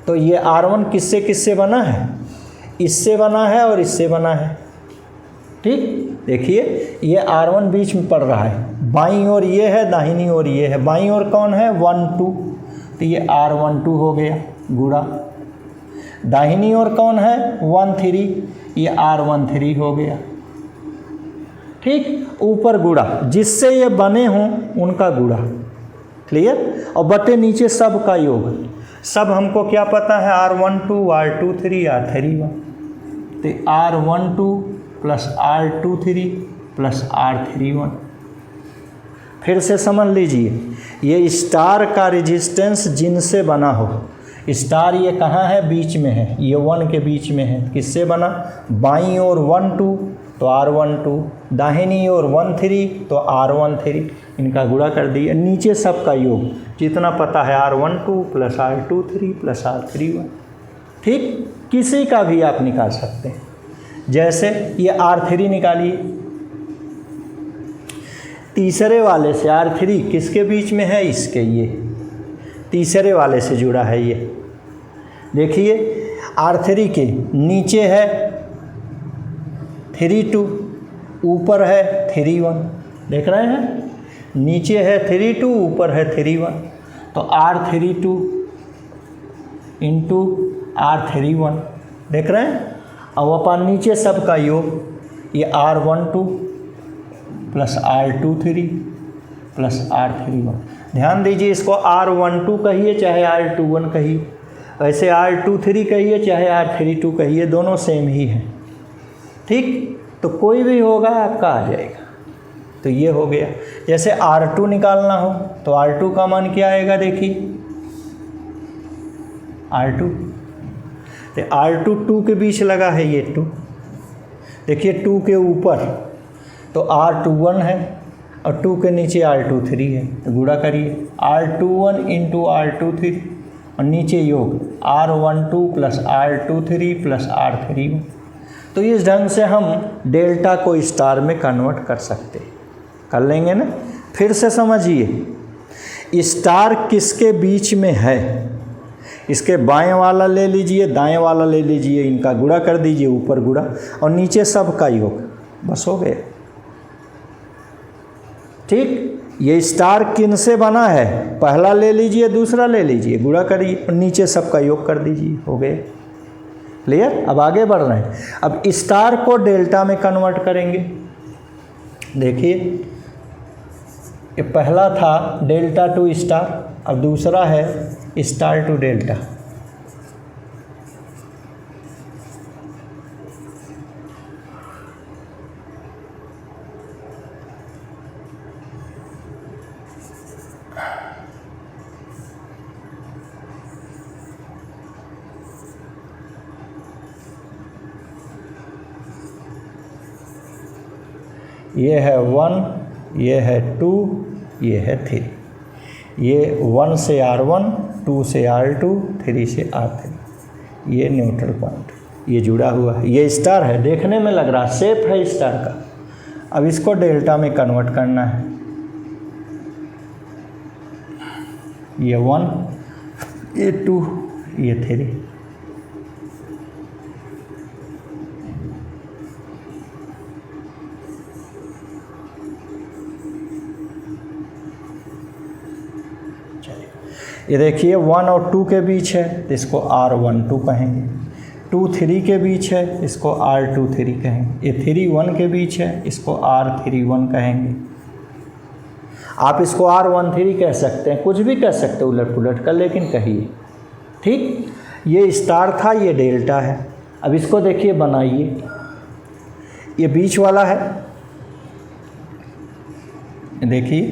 तो ये R1 किससे किससे बना है, इससे बना है और इससे बना है, ठीक। देखिए ये R1 बीच में पड़ रहा है, बाईं ओर ये है, दाहिनी ओर ये है। बाईं ओर कौन है, 1 2, तो ये R12 हो गया गुणा। दाहिनी ओर कौन है, 1 3, ये R13 हो गया, ठीक। ऊपर गुणा, जिससे ये बने हों उनका गुणा, क्लियर। और बटे नीचे सब का योग, सब हमको क्या पता है, R12 R23 R31, तो R12 plus R23 plus R31। फिर से समझ लीजिए, ये स्टार का रेजिस्टेंस जिनसे बना हो, स्टार ये कहाँ है, बीच में है, ये 1 के बीच में है, किससे बना, बाईं ओर 1 2 तो R12, दाहिनी ओर 1 3 तो R13, इनका गुणा कर दिए, नीचे सब का योग जितना पता है, R12 plus R23 plus R31, ठीक। किसी का भी आप निकाल सकते हैं, जैसे ये R3 निकालिए, तीसरे वाले से R3 किसके बीच में है, इसके, ये तीसरे वाले से जुड़ा है। ये देखिए R3 के नीचे है 3 2, ऊपर है 3 1, देख रहे हैं, नीचे है 3 2, ऊपर है 3 1, तो R32 इंटू R31, देख रहे हैं। अब अपन नीचे सब का योग, ये R12 plus R23 plus R31, ध्यान दीजिए, इसको R12 कहिए चाहे R21 कहिए, वैसे R23 कहिए चाहे R32 कहिए, दोनों सेम ही हैं, ठीक। तो कोई भी होगा आपका आ जाएगा। तो ये हो गया। जैसे R2 निकालना हो तो R2 का मान क्या आएगा, देखिए R2, तो R2 2 के बीच लगा है ये 2, देखिए 2 के ऊपर तो R21 है और 2 के नीचे R23 है, तो गुणा करिए R21 इंटू R23 और नीचे योग R12 plus R23 plus R31। तो इस ढंग से हम डेल्टा को स्टार में कन्वर्ट कर सकते, कर लेंगे ना। फिर से समझिए स्टार किसके बीच में है, इसके बाएं वाला ले लीजिए, दाएं वाला ले लीजिए, इनका गुणा कर दीजिए, ऊपर गुणा और नीचे सब का योग, बस हो गए। ठीक, ये स्टार किन से बना है, पहला ले लीजिए, दूसरा ले लीजिए, गुणा करिए और नीचे सब का योग कर दीजिए, हो गए। क्लियर। अब आगे बढ़ रहे हैं, अब स्टार को डेल्टा में कन्वर्ट करेंगे। देखिए ये पहला था डेल्टा टू स्टार, अब दूसरा है स्टार टू डेल्टा। ये है 1, ये है 2, ये है 3। ये 1 से R1, 2 से R2, 3 से R3, ये न्यूट्रल पॉइंट, ये जुड़ा हुआ है, ये स्टार है, देखने में लग रहा शेप है स्टार का। अब इसको डेल्टा में कन्वर्ट करना है, ये 1, ये 2, ये 3। ये देखिए 1 और 2 के बीच है तो इसको R12 कहेंगे, 2 3 के बीच है इसको R23 कहेंगे, ये 3 1 के बीच है इसको R31 कहेंगे। आप इसको R13 कह सकते हैं, कुछ भी कह सकते हैं उलट पुलट कर, लेकिन कहिए। ठीक, ये स्टार था, ये डेल्टा है। अब इसको देखिए बनाइए, ये बीच वाला है, देखिए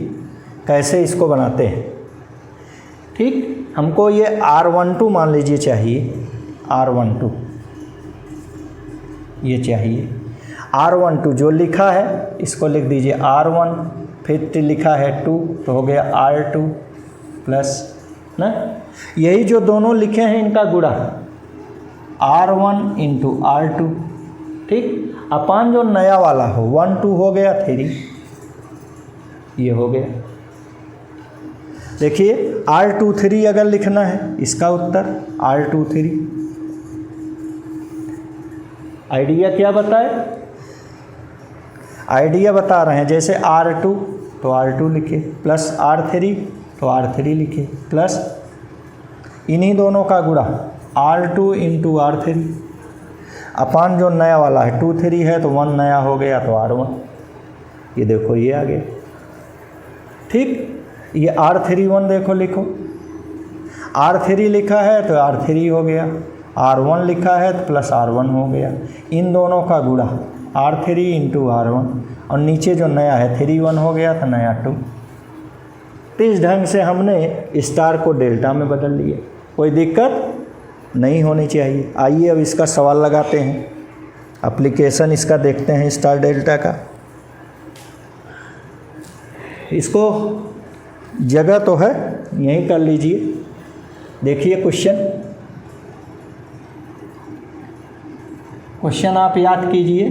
कैसे इसको बनाते हैं। ठीक, हमको ये R12 मान लीजिए चाहिए, R12 ये चाहिए। R12 जो लिखा है इसको लिख दीजिए R1, फिर लिखा है 2 तो हो गया R2 प्लस ना, यही जो दोनों लिखे हैं इनका गुणा R1 इंटू R2। ठीक, अपान जो नया वाला हो 1 2 हो गया 3, ये हो गया। देखिए R23 अगर लिखना है इसका उत्तर R23। आइडिया क्या बताए, आइडिया बता रहे हैं, जैसे R2 तो R2 लिखे, प्लस R3 तो R3 लिखे, प्लस इन्हीं दोनों का गुणा R2 इंटू R3 अपान जो नया वाला है 2 3 है तो 1 नया हो गया तो R1। ये देखो ये आ गया। ठीक, ये R31 देखो लिखो, R3 लिखा है तो R3 हो गया, R1 लिखा है तो प्लस R1 हो गया, इन दोनों का गुणा R3 इंटू R1 और नीचे जो नया है 3 1 हो गया तो नया 2। तो इस ढंग से हमने स्टार को डेल्टा में बदल लिया, कोई दिक्कत नहीं होनी चाहिए। आइए अब इसका सवाल लगाते हैं, एप्लीकेशन इसका देखते हैं स्टार डेल्टा का। इसको जगह तो है यहीं कर लीजिए। देखिए क्वेश्चन आप याद कीजिए,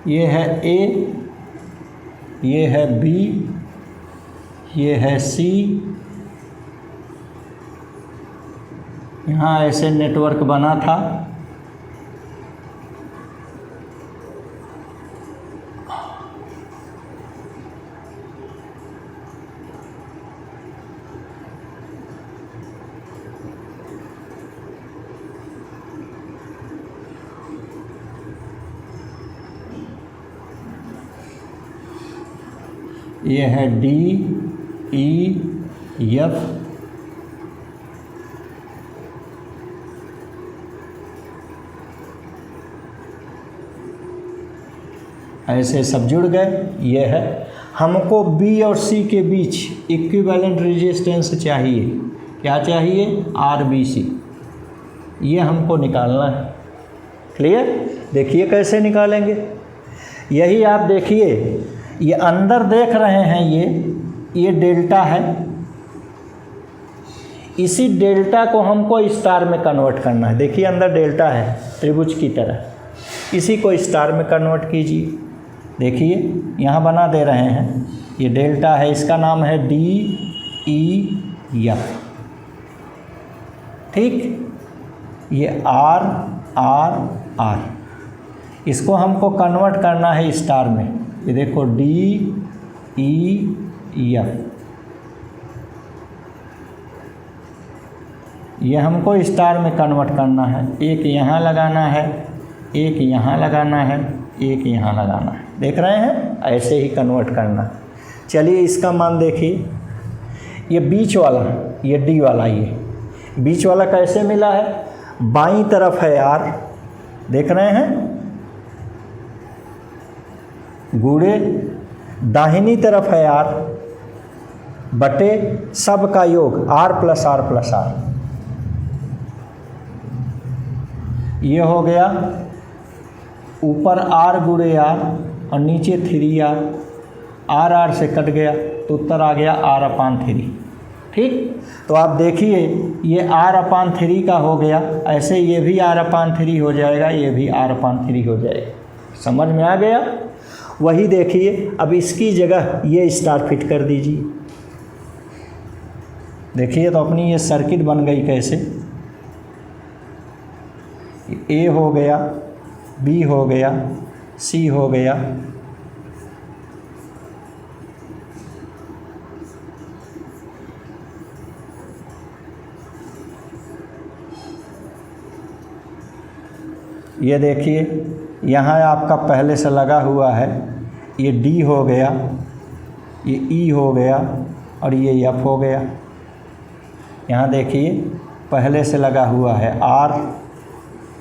ये है A, ये है B, ये है C, यहाँ ऐसे नेटवर्क बना था, ये है D, E, F, ऐसे सब जुड़ गए। ये है, हमको B और C के बीच इक्विवेलेंट रेजिस्टेंस चाहिए, क्या चाहिए, RBC। ये हमको निकालना है। क्लियर? देखिए कैसे निकालेंगे। यही आप देखिए, ये अंदर देख रहे हैं, ये डेल्टा है। इसी डेल्टा को हमको स्टार में कन्वर्ट करना है। देखिए अंदर डेल्टा है त्रिभुज की तरह, इसी को स्टार में कन्वर्ट कीजिए। देखिए यहाँ बना दे रहे हैं, ये डेल्टा है, इसका नाम है DEF। ठीक, ये R, इसको हमको कन्वर्ट करना है स्टार में। ये देखो DEF, ये हमको स्टार में कन्वर्ट करना है। एक यहाँ लगाना है, एक यहाँ लगाना है, एक यहाँ लगाना है। देख रहे हैं, ऐसे ही कन्वर्ट करना है। चलिए इसका मान देखिए, ये बीच वाला, ये D वाला, ये बीच वाला कैसे मिला है? बाईं तरफ है R, देख रहे हैं, गुणे दाहिनी तरफ है R बटे सब का योग R plus R plus R। ये हो गया ऊपर R गुणे R और नीचे 3R, R से कट गया तो उत्तर आ गया R/3। ठीक, तो आप देखिए ये R/3 का हो गया, ऐसे ये भी R/3 हो जाएगा, ये भी R/3 हो जाएगा। समझ में आ गया? वही देखिए, अब इसकी जगह ये स्टार फिट कर दीजिए। देखिए तो अपनी ये सर्किट बन गई कैसे। A हो गया, B हो गया, C हो गया, ये देखिए यहाँ आपका पहले से लगा हुआ है, ये D हो गया, ये E हो गया और ये F हो गया। यहाँ देखिए पहले से लगा हुआ है R,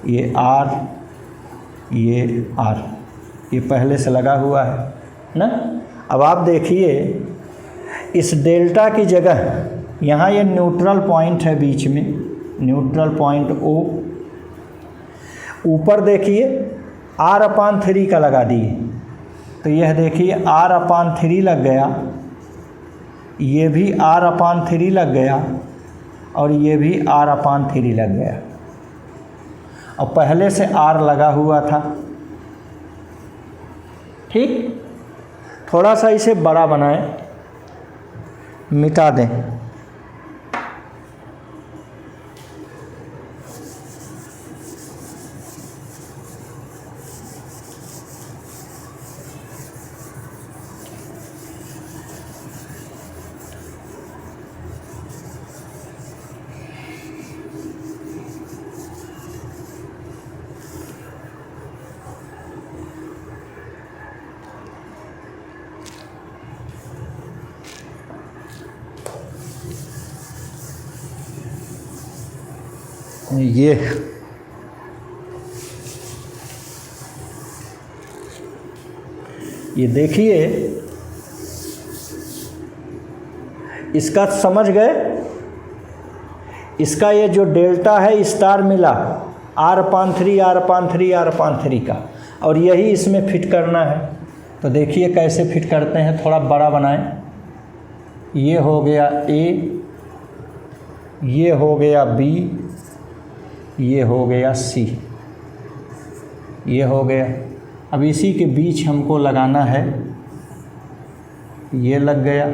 ये R, ये R, ये पहले से लगा हुआ है ना। अब आप देखिए इस डेल्टा की जगह यहाँ ये न्यूट्रल पॉइंट है बीच में, न्यूट्रल पॉइंट O। ऊपर देखिए R/3 का लगा दिए, तो यह देखिए R/3 लग गया, ये भी R/3 लग गया और ये भी R/3 लग गया। और पहले से R लगा हुआ था। ठीक, थोड़ा सा इसे बड़ा बनाएं, मिटा दें। ये देखिए, इसका समझ गए। इसका ये जो डेल्टा है स्टार मिला R/3 का, और यही इसमें फिट करना है। तो देखिए कैसे फिट करते हैं, थोड़ा बड़ा बनाएं। ये हो गया A, ये हो गया B, ये हो गया C, ये हो गया। अब इसी के बीच हमको लगाना है, ये लग गया,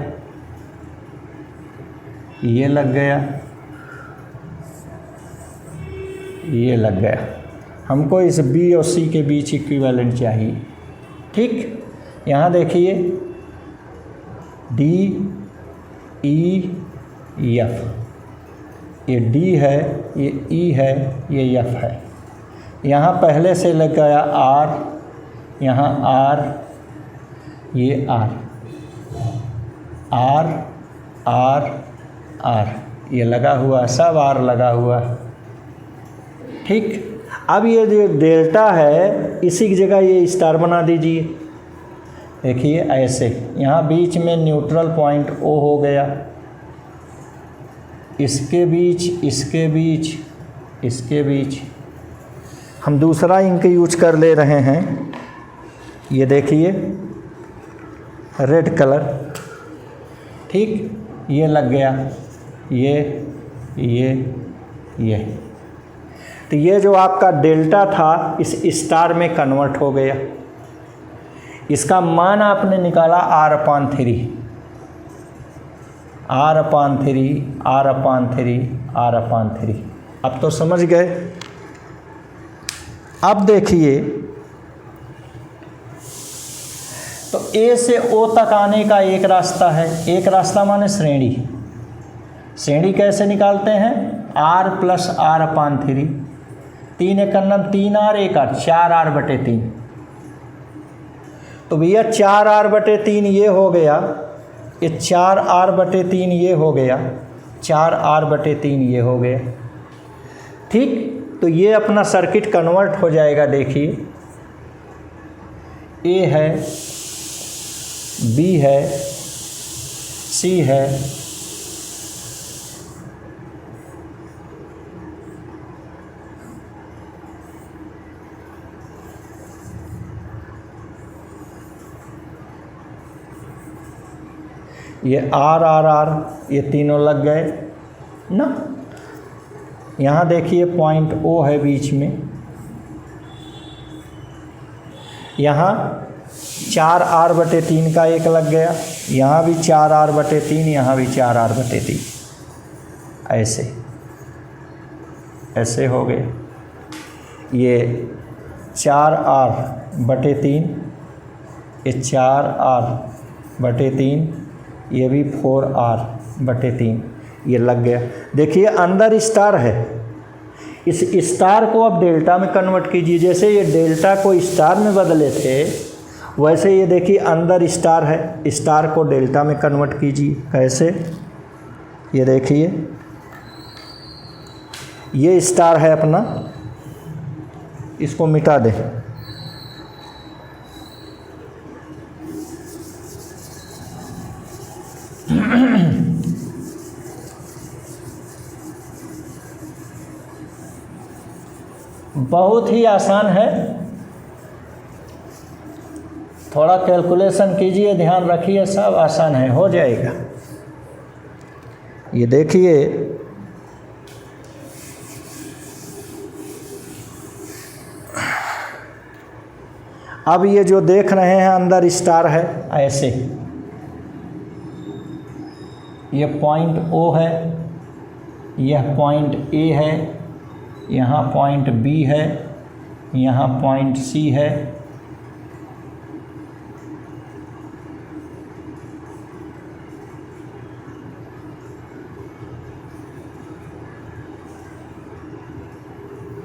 ये लग गया, ये लग गया। हमको इस B और C के बीच इक्विवेलेंट चाहिए। ठीक, यहाँ देखिए DEF, ये D है, ये E है, ये F है। यहाँ पहले से लग गया R, यहाँ R, ये R, R, R, R, ये लगा हुआ, सब R लगा हुआ है। ठीक, अब ये जो डेल्टा है इसी की जगह ये स्टार बना दीजिए। देखिए ऐसे, यहाँ बीच में न्यूट्रल पॉइंट O हो गया, इसके बीच इसके बीच हम दूसरा इंक यूज कर ले रहे हैं। ये देखिए रेड कलर, ठीक, ये लग गया, ये तो ये जो आपका डेल्टा था इस स्टार में कन्वर्ट हो गया। इसका मान आपने निकाला R/3, R/3। अब तो समझ गए। अब देखिए, तो A से O तक आने का एक रास्ता है। एक रास्ता माने श्रेणी। श्रेणी कैसे निकालते हैं? R + R/3, 3 × 3R, 1 R, 4R/3। तो भैया 4R/3 ये हो गया, ये 4R/3 ये हो गया, 4R/3 ये हो गया, ठीक। तो ये अपना सर्किट कन्वर्ट हो जाएगा। देखिए A है, B है, C है, ये R, ये तीनों लग गए ना। यहाँ देखिए पॉइंट O है बीच में, यहाँ 4R/3 का एक लग गया, यहाँ भी 4R/3, यहाँ भी 4R/3, ऐसे हो गए। ये 4R/3, ये 4R/3, ये भी 4R/3, ये लग गया। देखिए अंदर स्टार है, इस स्टार को अब डेल्टा में कन्वर्ट कीजिए। जैसे ये डेल्टा को स्टार में बदले थे, वैसे ये देखिए अंदर स्टार है, स्टार को डेल्टा में कन्वर्ट कीजिए। कैसे? ये देखिए, ये स्टार है अपना, इसको मिटा दें। बहुत ही आसान है, थोड़ा कैलकुलेशन कीजिए, ध्यान रखिए, सब आसान है, हो जाएगा। ये देखिए, अब ये जो देख रहे हैं अंदर स्टार है, ऐसे ये पॉइंट O है, यह पॉइंट A है, यहाँ पॉइंट B है, यहाँ पॉइंट C है,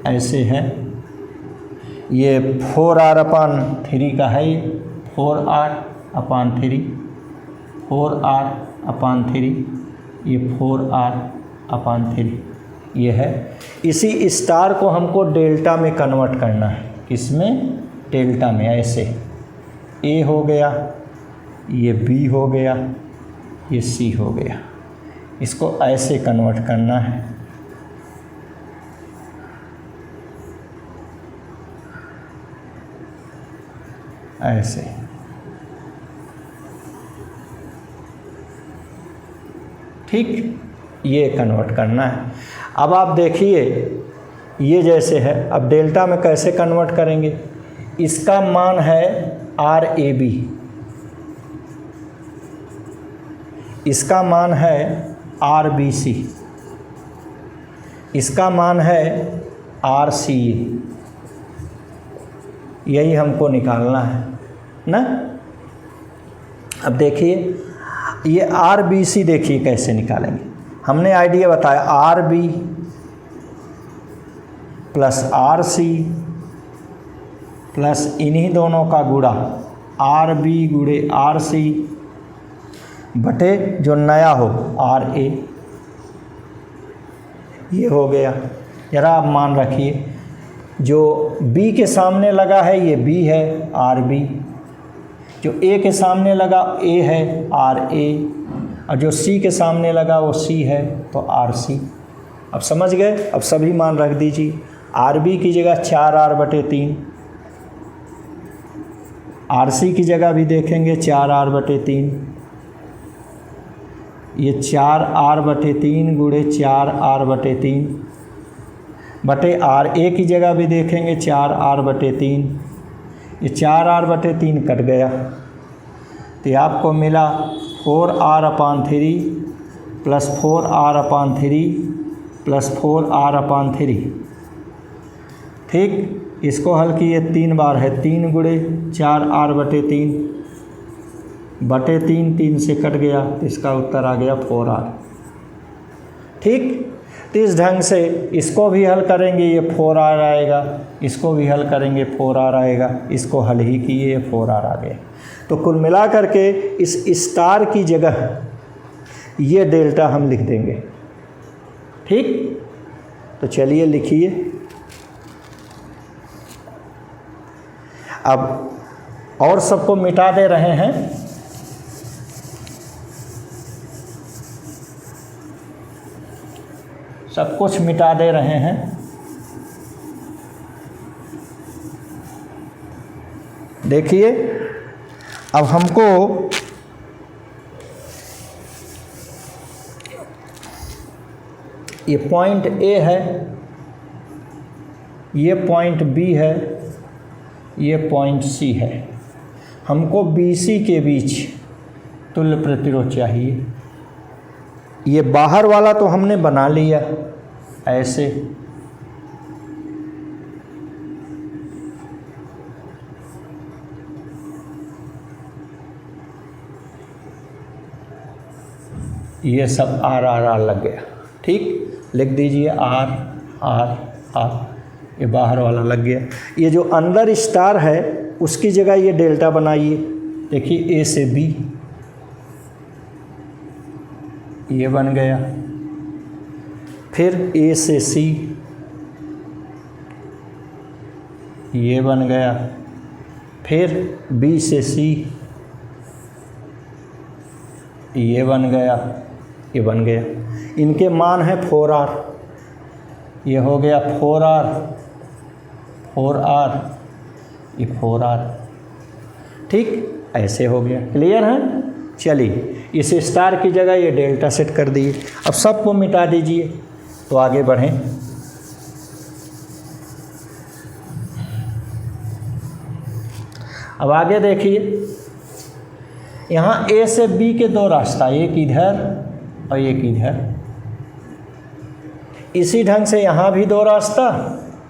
ऐसे है। ये 4R/3 का है, 4R/3, 4R/3, ये 4R/3 ये है। इसी स्टार को हमको डेल्टा में कन्वर्ट करना है। किसमें? डेल्टा में। ऐसे A हो गया, ये B हो गया, ये C हो गया, इसको ऐसे कन्वर्ट करना है। ऐसे ठीक, ये कन्वर्ट करना है। अब आप देखिए, ये जैसे है, अब डेल्टा में कैसे कन्वर्ट करेंगे? इसका मान है RAB, इसका मान है RBC, इसका मान है RCA। यही हमको निकालना है ना। अब देखिए, ये RBC देखिए कैसे निकालेंगे। हमने आइडिया बताया, RB + RC प्लस इन्हीं दोनों का गुणा RB × RC बटे जो नया हो RA, ये हो गया। ज़रा आप मान रखिए, जो B के सामने लगा है ये B है RB, जो A के सामने लगा A है RA, और जो C के सामने लगा वो C है तो RC। अब समझ गए। अब सभी मान रख दीजिए। आर बी की जगह 4r/3, आर सी की जगह भी देखेंगे 4r/3, ये 4r/3 गुणे 4r/3 बटे आर ए की जगह भी देखेंगे 4r/3, ये 4r/3 कट गया तो आपको मिला 4r/3 plus 4r/3 plus 4r/3। ठीक, इसको हल किए 3 बार है, 3 गुणे 4r/3 बटे 3, 3 से कट गया तो इसका उत्तर आ गया 4r। ठीक, तो इस ढंग से इसको भी हल करेंगे, ये 4r आएगा, इसको भी हल करेंगे 4r आएगा, इसको हल ही किए ये 4r आ गया। तो कुल मिला करके इस स्टार की जगह ये डेल्टा हम लिख देंगे। ठीक, तो चलिए लिखिए। अब और सबको मिटा दे रहे हैं। सब कुछ मिटा दे रहे हैं। देखिए, अब हमको ये पॉइंट ए है, ये पॉइंट बी है, ये पॉइंट सी है। हमको बी सी के बीच तुल्य प्रतिरोध चाहिए। ये बाहर वाला तो हमने बना लिया ऐसे, ये सब आर आर आर लग गया। ठीक, लिख दीजिए आर आर आर, ये बाहर वाला लग गया। ये जो अंदर स्टार है उसकी जगह ये डेल्टा बनाइए। देखिए ए से बी, ये बन गया, फिर ए से सी, ये बन गया, फिर बी से सी, ये बन गया, ये बन गया। इनके मान है 4r, ये हो गया 4r, 4r, ये 4r। ठीक, ऐसे हो गया। क्लियर है? चलिए, इस स्टार की जगह ये डेल्टा सेट कर दिए। अब सबको मिटा दीजिए तो आगे बढ़ें। अब आगे देखिए, यहाँ ए से बी के दो रास्ता, एक इधर और एक इधर। इसी ढंग से यहाँ भी दो रास्ता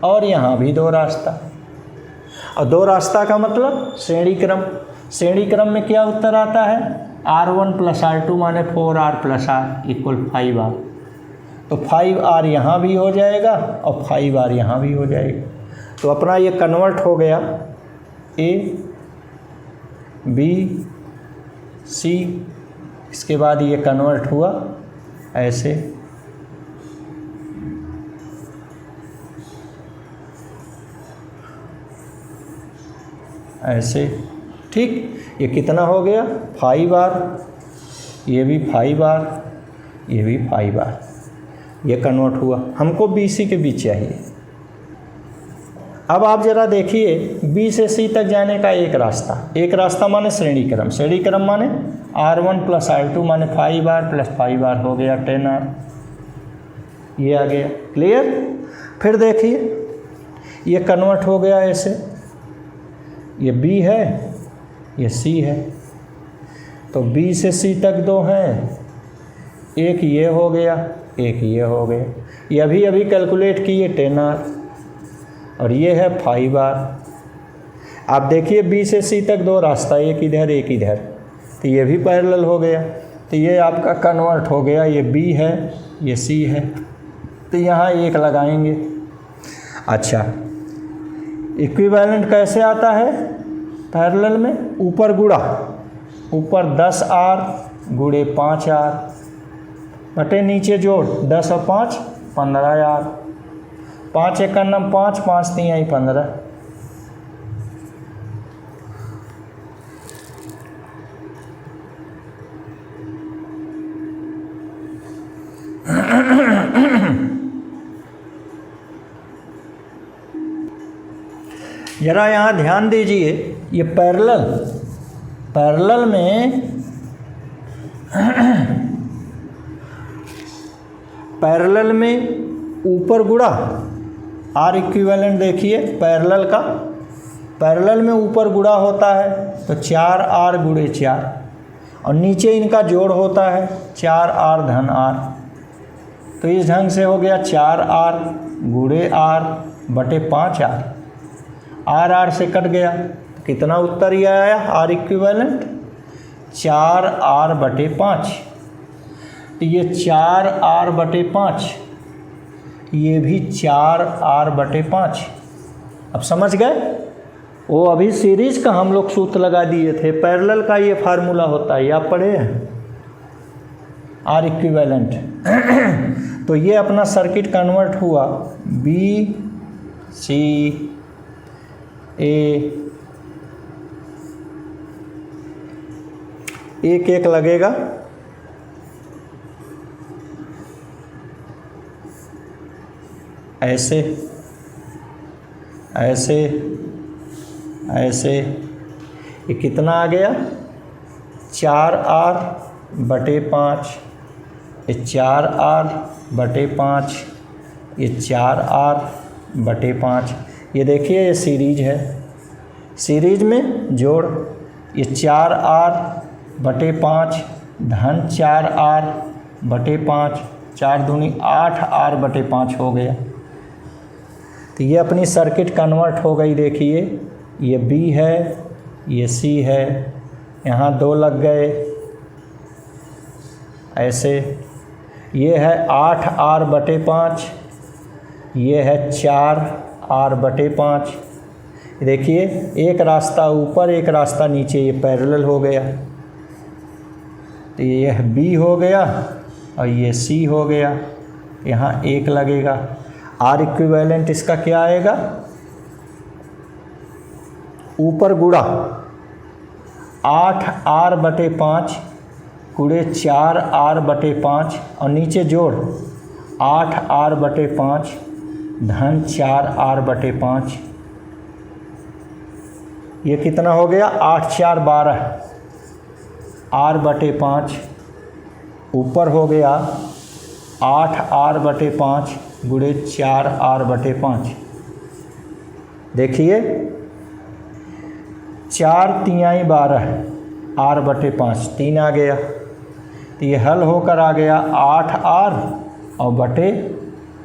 और यहाँ भी दो रास्ता। और दो रास्ता का मतलब श्रेणी क्रम। श्रेणी क्रम में क्या उत्तर आता है? R1 + R2 माने 4R + R इक्वल 5R। तो 5R यहाँ भी हो जाएगा और 5R यहाँ भी हो जाएगा। तो अपना ये कन्वर्ट हो गया A, B, C, इसके बाद ये कन्वर्ट हुआ ऐसे, ऐसे। ठीक, ये कितना हो गया? 5R, ये भी 5R, ये भी 5R, ये कन्वर्ट हुआ। हमको BC के बीच चाहिए। अब आप ज़रा देखिए, B से C तक जाने का एक रास्ता माने श्रेणी क्रम। श्रेणी क्रम माने R1 + R2 माने 5R + 5R हो गया 10R, ये आ गया। क्लियर? फिर देखिए, ये कन्वर्ट हो गया ऐसे, ये B है, ये C है। तो B से C तक दो हैं, एक ये हो गया, एक ये हो गया। ये अभी कैलकुलेट किए 10R, और ये है 5R। आप देखिए B से C तक दो रास्ता, एक इधर एक इधर, तो ये भी पैरेलल हो गया। तो ये आपका कन्वर्ट हो गया, ये B है, ये C है, तो यहाँ एक लगाएंगे। अच्छा, इक्विवेलेंट कैसे आता है पैरेलल में? ऊपर गुणा, ऊपर 10R गुणे 5R बटे नीचे जोड़ 10 और 5 15R। 5 × 9 5, 5 × 3 15। ज़रा यहाँ ध्यान दीजिए, ये पैरेलल में पैरेलल में ऊपर गुणा आर इक्विवेलेंट, देखिए पैरेलल में ऊपर गुणा होता है तो 4r गुणे 4 और नीचे इनका जोड़ होता है 4r धन r। तो इस ढंग से हो गया 4r गुणे r बटे 5r, r से कट गया तो कितना उत्तर ये आया आर इक्विवेलेंट 4r बटे 5। तो ये 4r बटे 5, ये भी 4r बटे 5। अब समझ गए? वो अभी सीरीज का हम लोग सूत्र लगा दिए थे, पैरेलल का ये फार्मूला होता है, ये आप पढ़े हैं आर इक्विवेलेंट। तो ये अपना सर्किट कन्वर्ट हुआ बी सी ए, एक एक लगेगा, ऐसे ऐसे ऐसे, ये कितना आ गया 4r बटे 5, ये 4r बटे 5, ये 4r बटे 5। ये देखिए ये सीरीज है, सीरीज में जोड़, ये 4r बटे 5 धन 4r बटे 5, 4 दूनी 8r बटे 5 हो गया। तो ये अपनी सर्किट कन्वर्ट हो गई। देखिए ये B है, ये C है, यहाँ 2 लग गए ऐसे, ये है 8r बटे 5, ये है 4r बटे 5। देखिए एक रास्ता ऊपर एक रास्ता नीचे, ये पैरेलल हो गया। तो ये B हो गया और ये C हो गया, यहाँ 1 लगेगा। आर इक्विवेलेंट इसका क्या आएगा, ऊपर गुणा 8r बटे 5 गुणे 4r बटे 5 और नीचे जोड़ 8r बटे 5 धन 4r बटे 5। ये कितना हो गया 8 4 12, r बटे 5 ऊपर हो गया 8r बटे 5 गुणे 4r बटे 5। देखिए 4 तिहाई 12, r बटे 5 3 आ गया। तो ये हल होकर आ गया 8r और बटे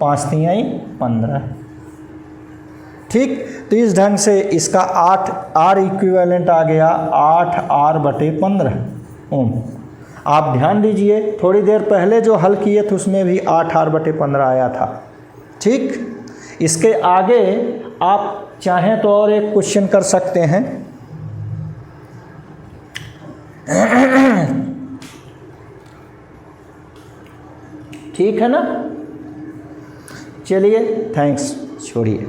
5 तिहाई 15। ठीक, तो इस ढंग से इसका 8r इक्विवेलेंट आ गया 8r बटे 15 ओम। आप ध्यान दीजिए, थोड़ी देर पहले जो हल किए थे उसमें भी 8r बटे 15 आया था। ठीक, इसके आगे आप चाहें तो और एक क्वेश्चन कर सकते हैं। ठीक है ना? चलिए, थैंक्स, छोड़िए।